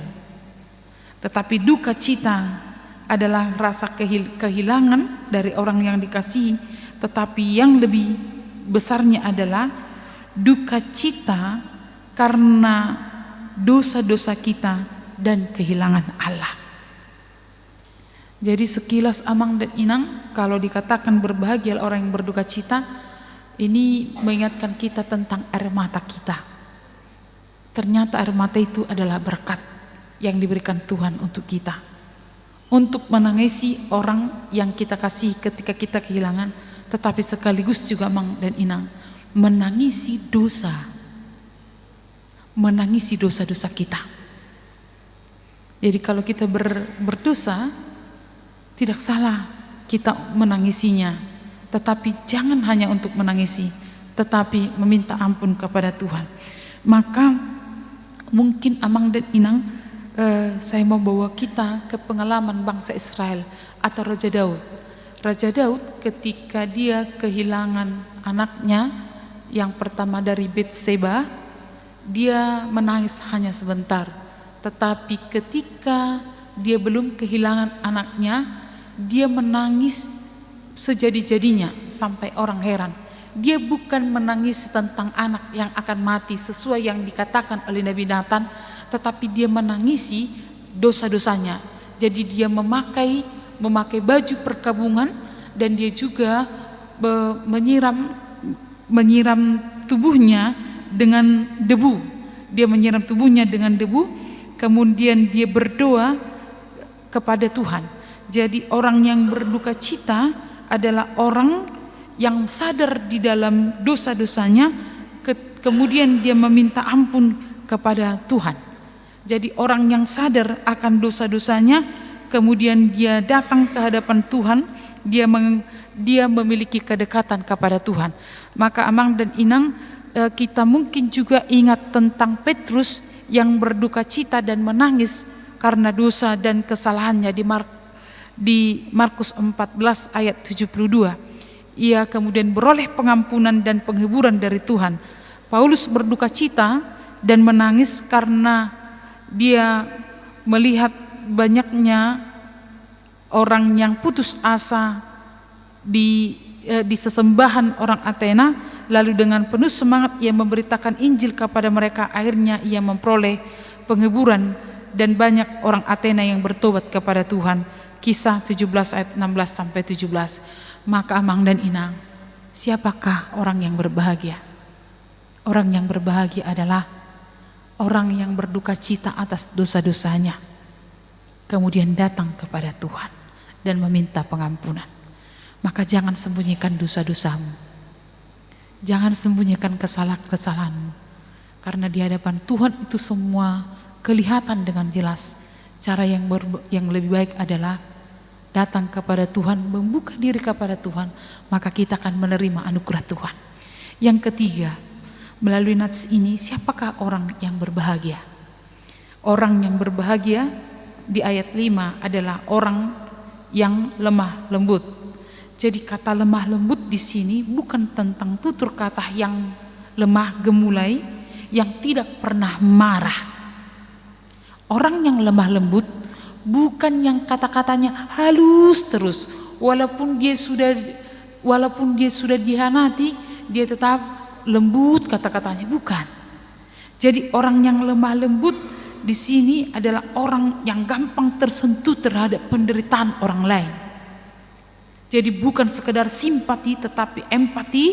tetapi duka cita adalah rasa kehilangan dari orang yang dikasihi, tetapi yang lebih besarnya adalah duka cita karena dosa-dosa kita dan kehilangan Allah. Jadi sekilas Amang dan Inang, kalau dikatakan berbahagia orang yang berduka cita, ini mengingatkan kita tentang air mata kita. Ternyata air mata itu adalah berkat yang diberikan Tuhan untuk kita, untuk menangisi orang yang kita kasih ketika kita kehilangan, tetapi sekaligus juga Amang dan Inang menangisi dosa-dosa kita. Jadi kalau kita berdosa, tidak salah kita menangisinya, tetapi jangan hanya untuk menangisi, tetapi meminta ampun kepada Tuhan. Maka mungkin Amang dan Inang, saya mau bawa kita ke pengalaman bangsa Israel atau Raja Daud. Raja Daud ketika dia kehilangan anaknya yang pertama dari Betseba, dia menangis hanya sebentar. Tetapi ketika dia belum kehilangan anaknya, dia menangis sejadi-jadinya sampai orang heran. Dia bukan menangis tentang anak yang akan mati sesuai yang dikatakan oleh Nabi Nathan, tetapi dia menangisi dosa-dosanya. Jadi dia memakai baju perkabungan, dan dia juga menyiram tubuhnya dengan debu. Dia menyiram tubuhnya dengan debu, kemudian dia berdoa kepada Tuhan. Jadi orang yang berduka cita adalah orang yang sadar di dalam dosa-dosanya, kemudian dia meminta ampun kepada Tuhan. Jadi orang yang sadar akan dosa-dosanya, kemudian dia datang ke hadapan Tuhan, dia memiliki kedekatan kepada Tuhan. Maka Amang dan Inang, kita mungkin juga ingat tentang Petrus yang berduka cita dan menangis karena dosa dan kesalahannya di Markus 14 ayat 72. Ia kemudian beroleh pengampunan dan penghiburan dari Tuhan. Paulus berduka cita dan menangis karena dia melihat banyaknya orang yang putus asa di sesembahan orang Athena, lalu dengan penuh semangat ia memberitakan Injil kepada mereka. Akhirnya ia memperoleh penghiburan dan banyak orang Athena yang bertobat kepada Tuhan. Kisah 17 ayat 16 sampai 17. Maka Amang dan Inang, siapakah orang yang berbahagia? Orang yang berbahagia adalah orang yang berduka cita atas dosa-dosanya, kemudian datang kepada Tuhan dan meminta pengampunan. Maka jangan sembunyikan dosa-dosamu, jangan sembunyikan kesalahan-kesalahanmu, karena di hadapan Tuhan itu semua kelihatan dengan jelas. Cara yang lebih baik adalah datang kepada Tuhan, membuka diri kepada Tuhan, maka kita akan menerima anugerah Tuhan. Yang ketiga, melalui nats ini, siapakah orang yang berbahagia? Orang yang berbahagia di ayat 5 adalah orang yang lemah lembut. Jadi kata lemah lembut di sini bukan tentang tutur kata yang lemah gemulai, yang tidak pernah marah. Orang yang lemah lembut bukan yang kata-katanya halus terus, walaupun dia sudah dihianati, dia tetap lembut kata-katanya, bukan. Jadi orang yang lemah lembut di sini adalah orang yang gampang tersentuh terhadap penderitaan orang lain. Jadi bukan sekedar simpati, tetapi empati,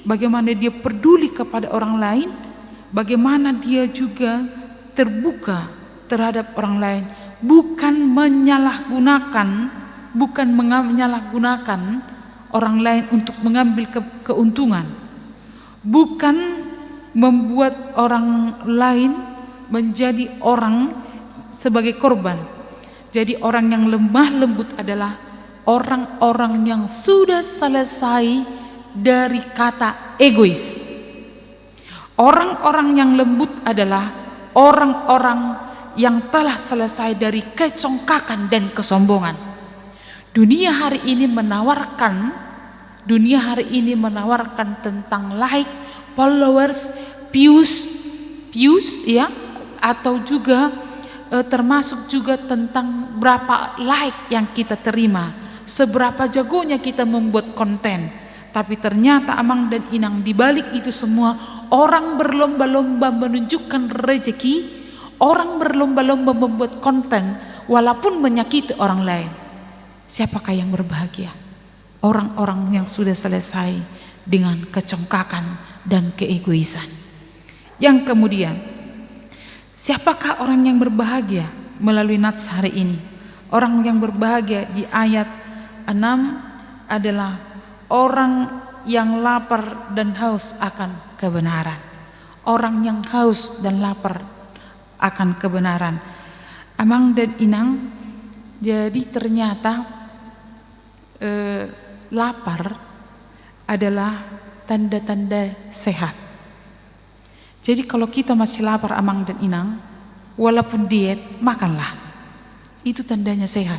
bagaimana dia peduli kepada orang lain, bagaimana dia juga terbuka terhadap orang lain, bukan menyalahgunakan orang lain untuk mengambil keuntungan, bukan membuat orang lain menjadi orang sebagai korban. Jadi orang yang lemah lembut adalah orang-orang yang sudah selesai dari kata egois. Orang-orang yang lembut adalah orang-orang yang telah selesai dari kecongkakan dan kesombongan. Dunia hari ini menawarkan tentang like, followers, views ya, atau juga termasuk juga tentang berapa like yang kita terima, seberapa jagonya kita membuat konten. Tapi ternyata Amang dan Inang, di balik itu semua orang berlomba-lomba menunjukkan rezeki, orang berlomba-lomba membuat konten walaupun menyakiti orang lain. Siapakah yang berbahagia? Orang-orang yang sudah selesai dengan kecongkakan dan keegoisan. Yang kemudian, siapakah orang yang berbahagia melalui nats hari ini? Orang yang berbahagia di ayat 6 adalah orang yang lapar dan haus akan kebenaran. Orang yang haus dan lapar akan kebenaran. Amang dan Inang, jadi ternyata lapar adalah tanda-tanda sehat. Jadi kalau kita masih lapar Amang dan Inang, walaupun diet, makanlah. Itu tandanya sehat.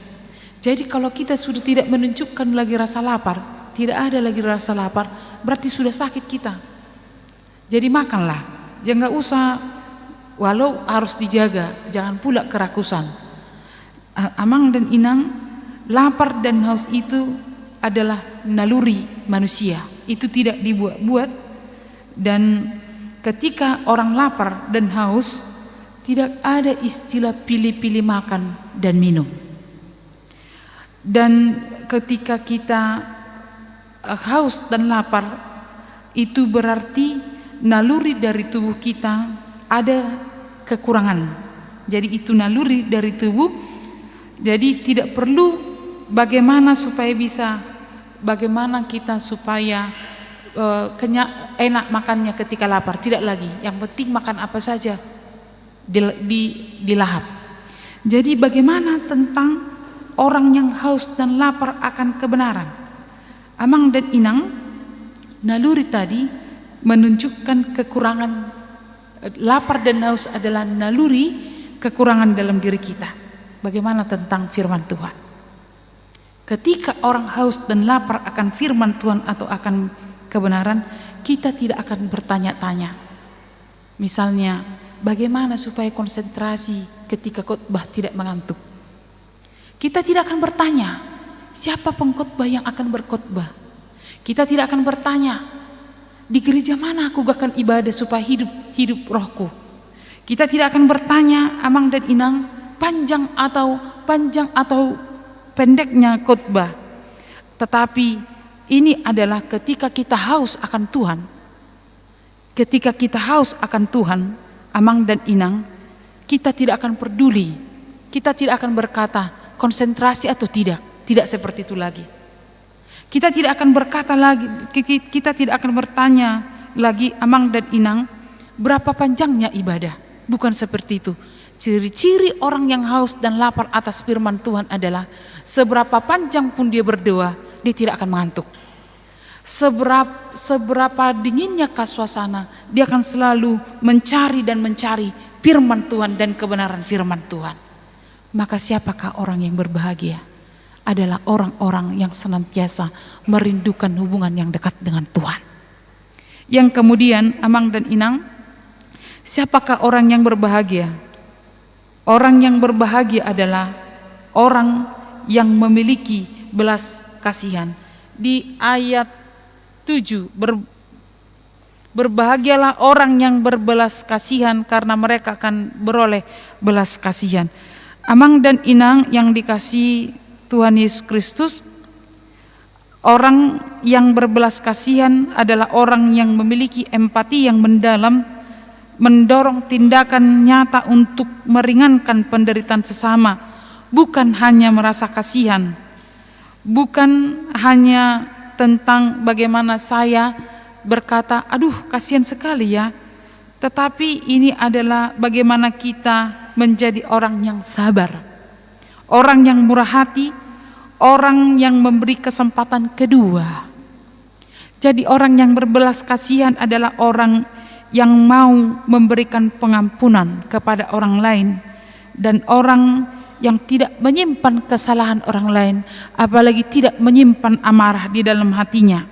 Jadi kalau kita sudah tidak menunjukkan lagi rasa lapar, tidak ada lagi rasa lapar, berarti sudah sakit kita. Jadi makanlah, jangan usah, walau harus dijaga, jangan pula kerakusan. Amang dan Inang, lapar dan haus itu adalah naluri manusia, itu tidak dibuat-buat. Dan ketika orang lapar dan haus, tidak ada istilah pilih-pilih makan dan minum. Dan ketika kita haus dan lapar, itu berarti naluri dari tubuh kita ada kekurangan. Jadi itu naluri dari tubuh. Jadi tidak perlu bagaimana kita supaya enak makannya ketika lapar, tidak lagi. Yang penting makan apa saja dilahap. Jadi bagaimana tentang orang yang haus dan lapar akan kebenaran? Amang dan Inang, naluri tadi menunjukkan kekurangan. Lapar dan haus adalah naluri kekurangan dalam diri kita. Bagaimana tentang firman Tuhan? Ketika orang haus dan lapar akan firman Tuhan atau akan kebenaran, kita tidak akan bertanya-tanya. Misalnya, bagaimana supaya konsentrasi ketika khotbah tidak mengantuk? Kita tidak akan bertanya, siapa pengkhotbah yang akan berkhotbah? Kita tidak akan bertanya, di gereja mana aku akan ibadah supaya hidup rohku? Kita tidak akan bertanya, Amang dan Inang, panjang atau pendeknya khotbah. Tetapi ini adalah ketika kita haus akan Tuhan. Ketika kita haus akan Tuhan, Amang dan Inang, kita tidak akan peduli. Kita tidak akan berkata konsentrasi atau tidak. Tidak seperti itu lagi. Kita tidak akan berkata lagi, kita tidak akan bertanya lagi, Amang dan Inang, berapa panjangnya ibadah. Bukan seperti itu. Ciri-ciri orang yang haus dan lapar atas firman Tuhan adalah seberapa panjang pun dia berdoa, dia tidak akan mengantuk. Seberapa dinginnya suasana, dia akan selalu mencari firman Tuhan dan kebenaran firman Tuhan. Maka siapakah orang yang berbahagia? Adalah orang-orang yang senantiasa merindukan hubungan yang dekat dengan Tuhan. Yang kemudian, Amang dan Inang, siapakah orang yang berbahagia? Orang yang berbahagia adalah orang yang memiliki belas kasihan. Di ayat 7, berbahagialah orang yang berbelas kasihan karena mereka akan beroleh belas kasihan. Amang dan Inang yang dikasihi Tuhan Yesus Kristus, orang yang berbelas kasihan adalah orang yang memiliki empati yang mendalam, mendorong tindakan nyata untuk meringankan penderitaan sesama, bukan hanya merasa kasihan, bukan hanya tentang bagaimana saya berkata, aduh kasihan sekali ya, tetapi ini adalah bagaimana kita menjadi orang yang sabar, orang yang murah hati, orang yang memberi kesempatan kedua. Jadi orang yang berbelas kasihan adalah orang yang mau memberikan pengampunan kepada orang lain, dan orang yang tidak menyimpan kesalahan orang lain, apalagi tidak menyimpan amarah di dalam hatinya.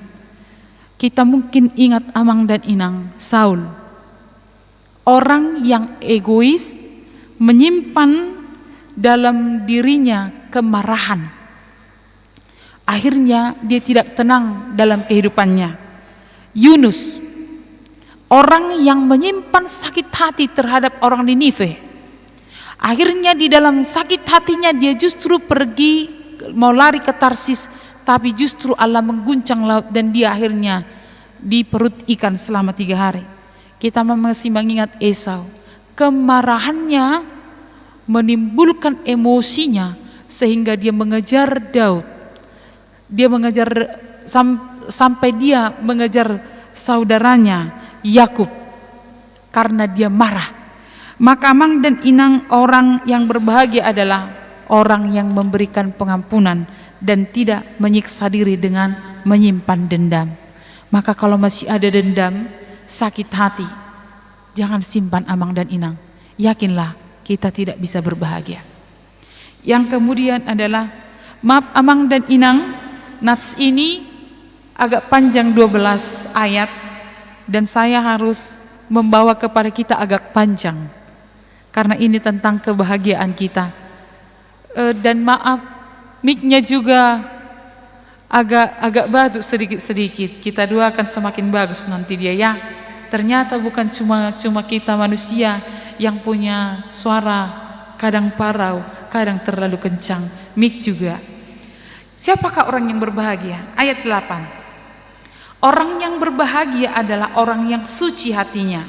Kita mungkin ingat Amang dan Inang, Saul, orang yang egois, menyimpan dalam dirinya kemarahan. Akhirnya dia tidak tenang dalam kehidupannya. Yunus, orang yang menyimpan sakit hati terhadap orang Ninive, akhirnya di dalam sakit hatinya dia justru pergi mau lari ke Tarsis, tapi justru Allah mengguncang laut dan dia akhirnya di perut ikan selama 3 hari. Kita masih mengingat Esau, kemarahannya menimbulkan emosinya sehingga dia mengejar Daud. Dia mengejar sampai dia mengejar saudaranya Yakub karena dia marah. Maka Amang dan Inang, orang yang berbahagia adalah orang yang memberikan pengampunan dan tidak menyiksa diri dengan menyimpan dendam. Maka kalau masih ada dendam, sakit hati, jangan simpan Amang dan Inang. Yakinlah kita tidak bisa berbahagia. Yang kemudian adalah maaf Amang dan Inang. Nats ini agak panjang 12 ayat dan saya harus membawa kepada kita agak panjang karena ini tentang kebahagiaan kita. Dan maaf mic-nya juga agak batuk sedikit-sedikit. Kita doakan semakin bagus nanti dia ya. Ternyata bukan cuma kita manusia yang punya suara kadang parau, kadang terlalu kencang. Mic juga. Siapakah orang yang berbahagia? Ayat 8. Orang yang berbahagia adalah orang yang suci hatinya.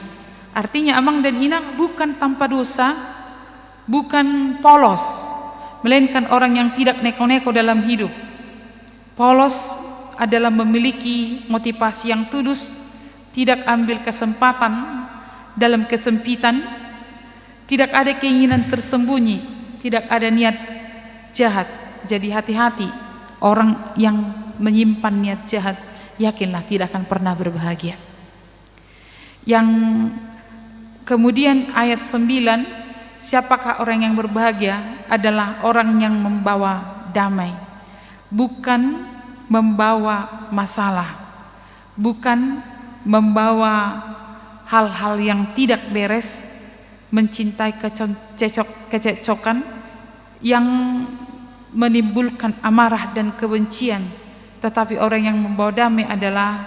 Artinya Amang dan Inang bukan tanpa dosa, bukan polos, melainkan orang yang tidak neko-neko dalam hidup. Polos adalah memiliki motivasi yang tulus, tidak ambil kesempatan dalam kesempitan, tidak ada keinginan tersembunyi, tidak ada niat jahat. Jadi hati-hati, orang yang menyimpan niat jahat, yakinlah tidak akan pernah berbahagia. Yang kemudian ayat 9, siapakah orang yang berbahagia? Adalah orang yang membawa damai, bukan membawa masalah, bukan membawa hal-hal yang tidak beres, mencintai kecekcokan yang menimbulkan amarah dan kebencian. Tetapi orang yang membawa damai adalah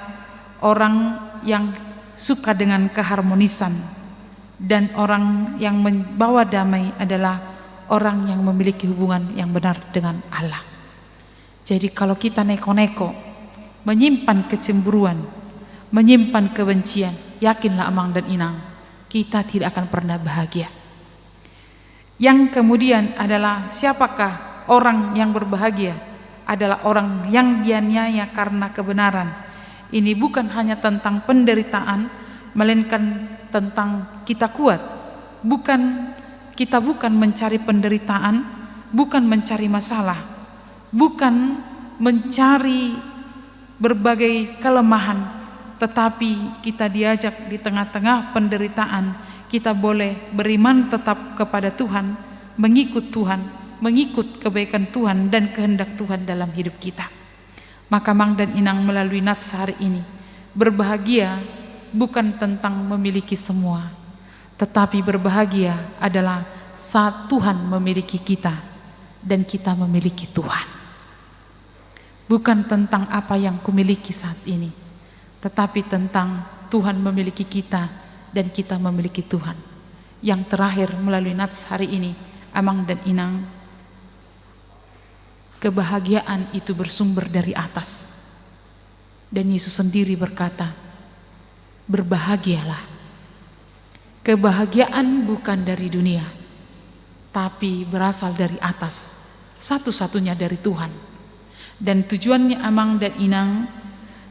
orang yang suka dengan keharmonisan, dan orang yang membawa damai adalah orang yang memiliki hubungan yang benar dengan Allah. Jadi kalau kita neko-neko, menyimpan kecemburuan, menyimpan kebencian, yakinlah Amang dan Inang, kita tidak akan pernah bahagia. Yang kemudian adalah siapakah orang yang berbahagia? Adalah orang yang dianiaya karena kebenaran. Ini bukan hanya tentang penderitaan, melainkan tentang kita kuat. Kita bukan mencari penderitaan, bukan mencari masalah, bukan mencari berbagai kelemahan, tetapi kita diajak di tengah-tengah penderitaan, kita boleh beriman tetap kepada Tuhan, mengikut Tuhan, mengikut kebaikan Tuhan dan kehendak Tuhan dalam hidup kita. Maka Mang dan Inang melalui nats hari ini, berbahagia bukan tentang memiliki semua, tetapi berbahagia adalah saat Tuhan memiliki kita dan kita memiliki Tuhan. Bukan tentang apa yang kumiliki saat ini, tetapi tentang Tuhan memiliki kita dan kita memiliki Tuhan. Yang terakhir melalui nats hari ini, Amang dan Inang, kebahagiaan itu bersumber dari atas. Dan Yesus sendiri berkata, berbahagialah. Kebahagiaan bukan dari dunia, tapi berasal dari atas, satu-satunya dari Tuhan. Dan tujuannya Amang dan Inang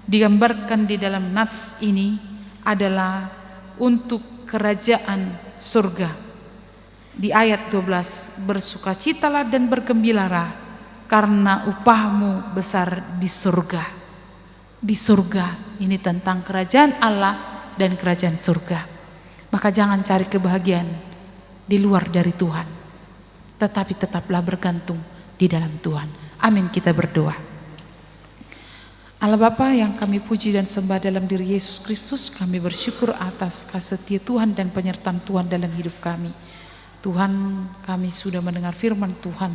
digambarkan di dalam nats ini adalah untuk kerajaan surga. Di ayat 12, bersukacitalah dan bergembiralah karena upahmu besar di surga. Di surga ini tentang kerajaan Allah dan kerajaan surga. Maka jangan cari kebahagiaan di luar dari Tuhan, tetapi tetaplah bergantung di dalam Tuhan. Amin. Kita berdoa. Allah Bapa yang kami puji dan sembah dalam diri Yesus Kristus, kami bersyukur atas kasih setia Tuhan dan penyertaan Tuhan dalam hidup kami. Tuhan, kami sudah mendengar firman Tuhan.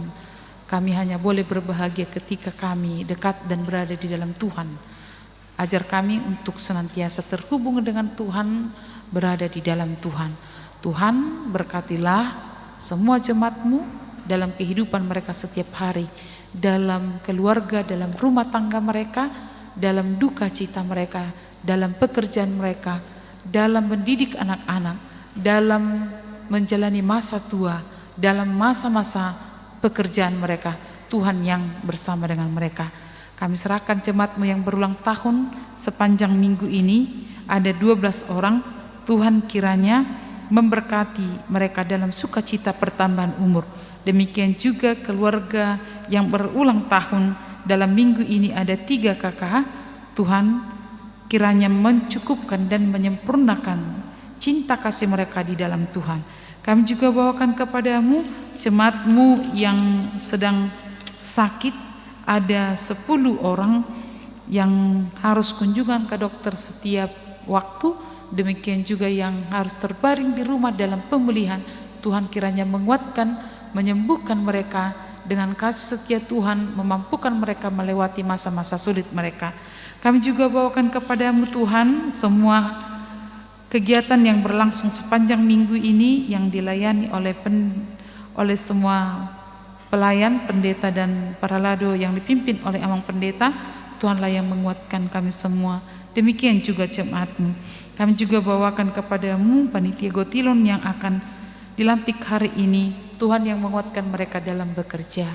Kami hanya boleh berbahagia ketika kami dekat dan berada di dalam Tuhan. Ajar kami untuk senantiasa terhubung dengan Tuhan, berada di dalam Tuhan. Tuhan, berkatilah semua jemaat-Mu dalam kehidupan mereka setiap hari, dalam keluarga, dalam rumah tangga mereka, dalam duka cita mereka, dalam pekerjaan mereka, dalam mendidik anak-anak, dalam menjalani masa tua, dalam masa-masa pekerjaan mereka. Tuhan yang bersama dengan mereka. Kami serahkan jemaat-Mu yang berulang tahun sepanjang minggu ini, ada 12 orang. Tuhan kiranya memberkati mereka dalam sukacita pertambahan umur. Demikian juga keluarga yang berulang tahun dalam minggu ini, ada 3 kakak. Tuhan kiranya mencukupkan dan menyempurnakan cinta kasih mereka di dalam Tuhan. Kami juga bawakan kepadamu jemaat-Mu yang sedang sakit, ada 10 orang yang harus kunjungan ke dokter setiap waktu. Demikian juga yang harus terbaring di rumah dalam pemulihan. Tuhan kiranya menguatkan, menyembuhkan mereka dengan kasih setia Tuhan, memampukan mereka melewati masa-masa sulit mereka. Kami juga bawakan kepadamu Tuhan semua kegiatan yang berlangsung sepanjang minggu ini yang dilayani oleh semua pelayan, pendeta dan para lado yang dipimpin oleh Amang Pendeta. Tuhanlah yang menguatkan kami semua. Demikian juga jemaat-Mu. Kami juga bawakan kepadamu panitia Gotilon yang akan dilantik hari ini. Tuhan yang menguatkan mereka dalam bekerja.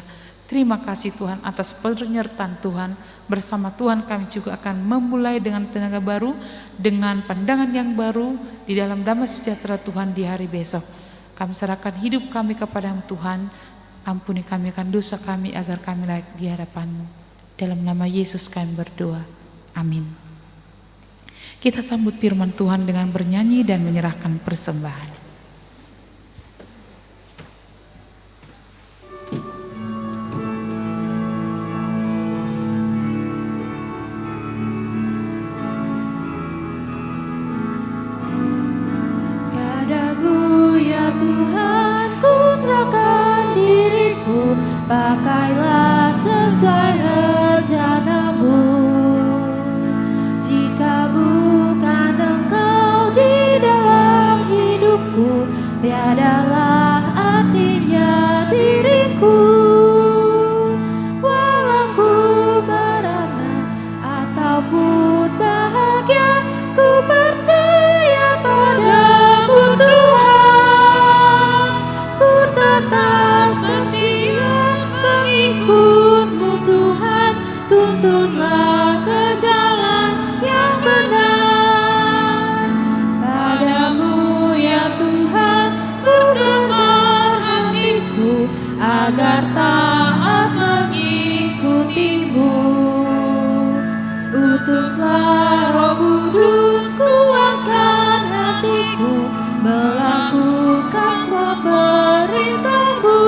Terima kasih Tuhan atas penyertaan Tuhan. Bersama Tuhan kami juga akan memulai dengan tenaga baru, dengan pandangan yang baru di dalam damai sejahtera Tuhan di hari besok. Kami serahkan hidup kami kepada-Mu Tuhan. Ampuni kami akan dosa kami agar kami layak di hadapan-Mu. Dalam nama Yesus kami berdoa. Amin. Kita sambut firman Tuhan dengan bernyanyi dan menyerahkan persembahan. Pakailah sesuai rencana-Mu. Jika bukan Engkau di dalam hidupku, tiadalah artinya diriku. Walau ku merana ataupun bahagia, ku percaya pada-Mu Tuhan. Ku tetap setia mengikut-Mu Tuhan, tuntunlah ke jalan yang benar. Padamu ya Tuhan bergemar hatiku, agar taat mengikut-Mu. Utuslah Roh Kudus, kuatkan hatiku, melakukan semua perintah-Mu.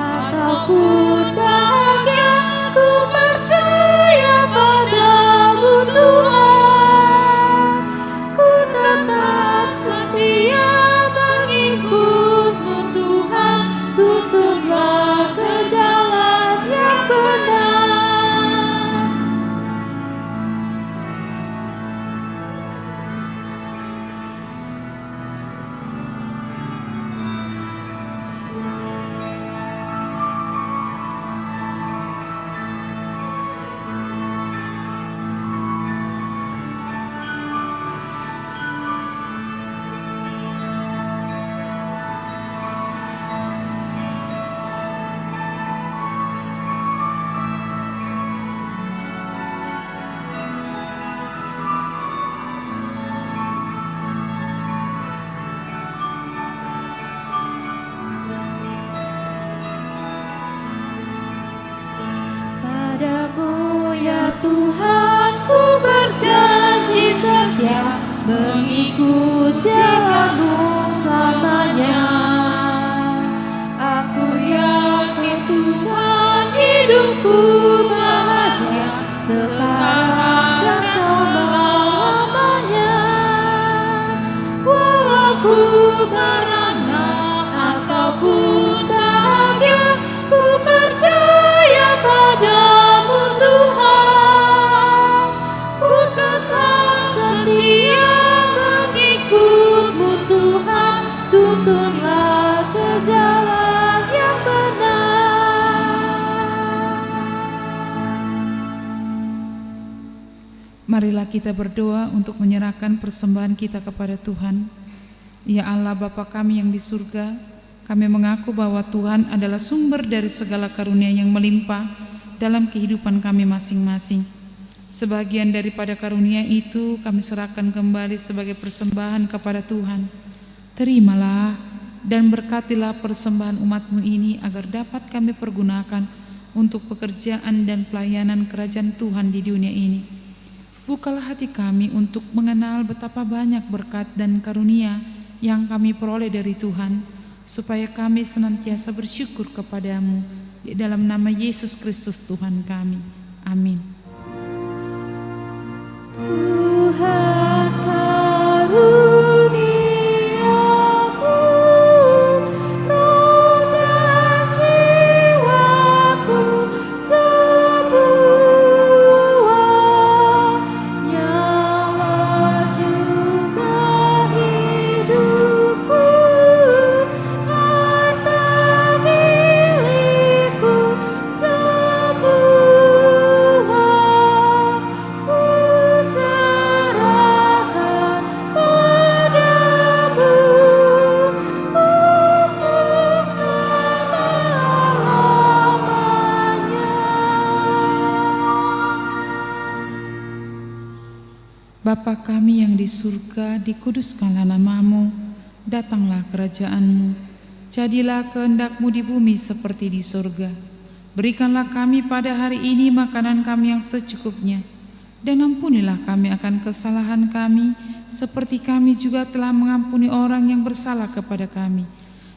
Ataupun bahagia, ku percaya pada-Mu Tuhan. Ku tetap setia mengikut-Mu Tuhan, tuntunlah ke jalan yang benar. mengikut jalanmu selamanya. Aku yakin Tuhan hidupku bahagia sekarang dan selamanya. Walau ku beranak ataupun bahagia, ku percaya padamu Tuhan. Ku tetap setia mengikutmu Tuhan, tuntunlah ke jalan yang benar. Marilah kita berdoa untuk menyerahkan persembahan kita kepada Tuhan. Ya Allah Bapa kami yang di surga, kami mengaku bahwa Tuhan adalah sumber dari segala karunia yang melimpah dalam kehidupan kami masing-masing. Sebagian daripada karunia itu kami serahkan kembali sebagai persembahan kepada Tuhan. Terimalah dan berkatilah persembahan umat-Mu ini agar dapat kami pergunakan untuk pekerjaan dan pelayanan kerajaan Tuhan di dunia ini. Bukalah hati kami untuk mengenal betapa banyak berkat dan karunia yang kami peroleh dari Tuhan, supaya kami senantiasa bersyukur kepadamu. Di dalam nama Yesus Kristus Tuhan kami. Amin. Tuhan karuniamu, roh dan jiwaku semua, nyawa juga hidupku, harta milikku semua, ku serahkan padamu untuk selama-lamanya. Bapa kami yang di surga, dikuduskanlah namamu, datanglah kerajaanmu, jadilah kehendak-Mu di bumi seperti di surga. Berikanlah kami pada hari ini makanan kami yang secukupnya, dan ampunilah kami akan kesalahan kami, seperti kami juga telah mengampuni orang yang bersalah kepada kami.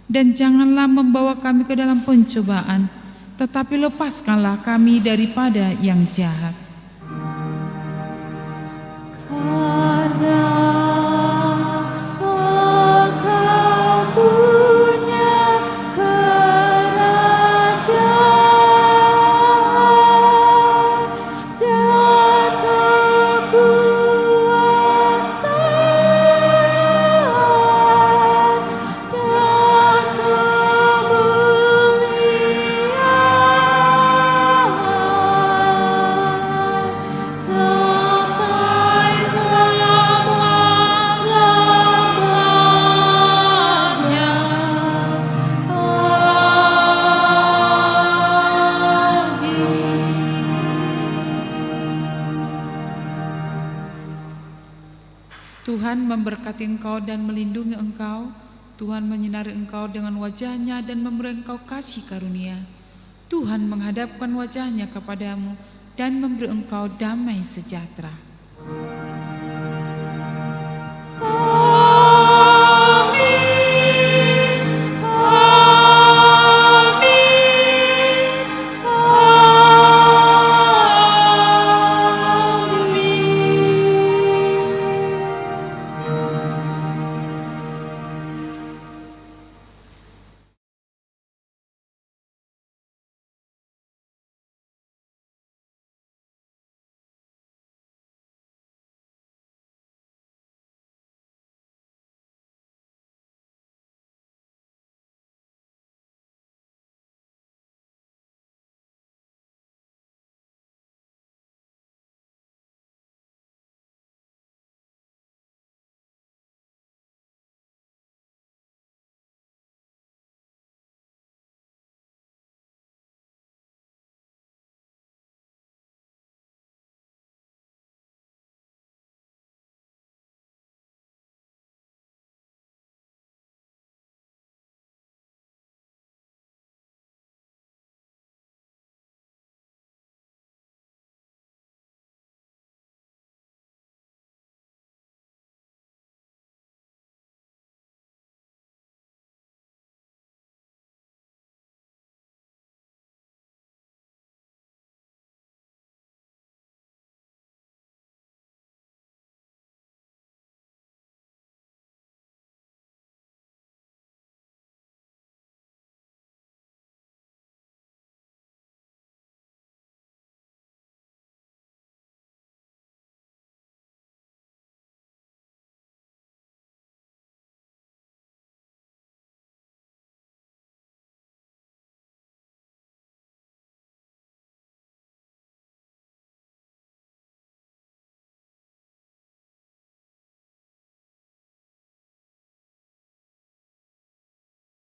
Dan janganlah membawa kami ke dalam pencobaan, tetapi lepaskanlah kami daripada yang jahat. Karena Engkau punya kerajaan dan kekuasaan dan kemuliaan sampai selama-lamanya. Tuhan memberkati engkau dan melindungi engkau. Tuhan menyinari engkau dengan wajah-Nya dan memberi engkau kasih karunia. Tuhan menghadapkan wajah-Nya kepadamu dan memberi engkau damai sejahtera.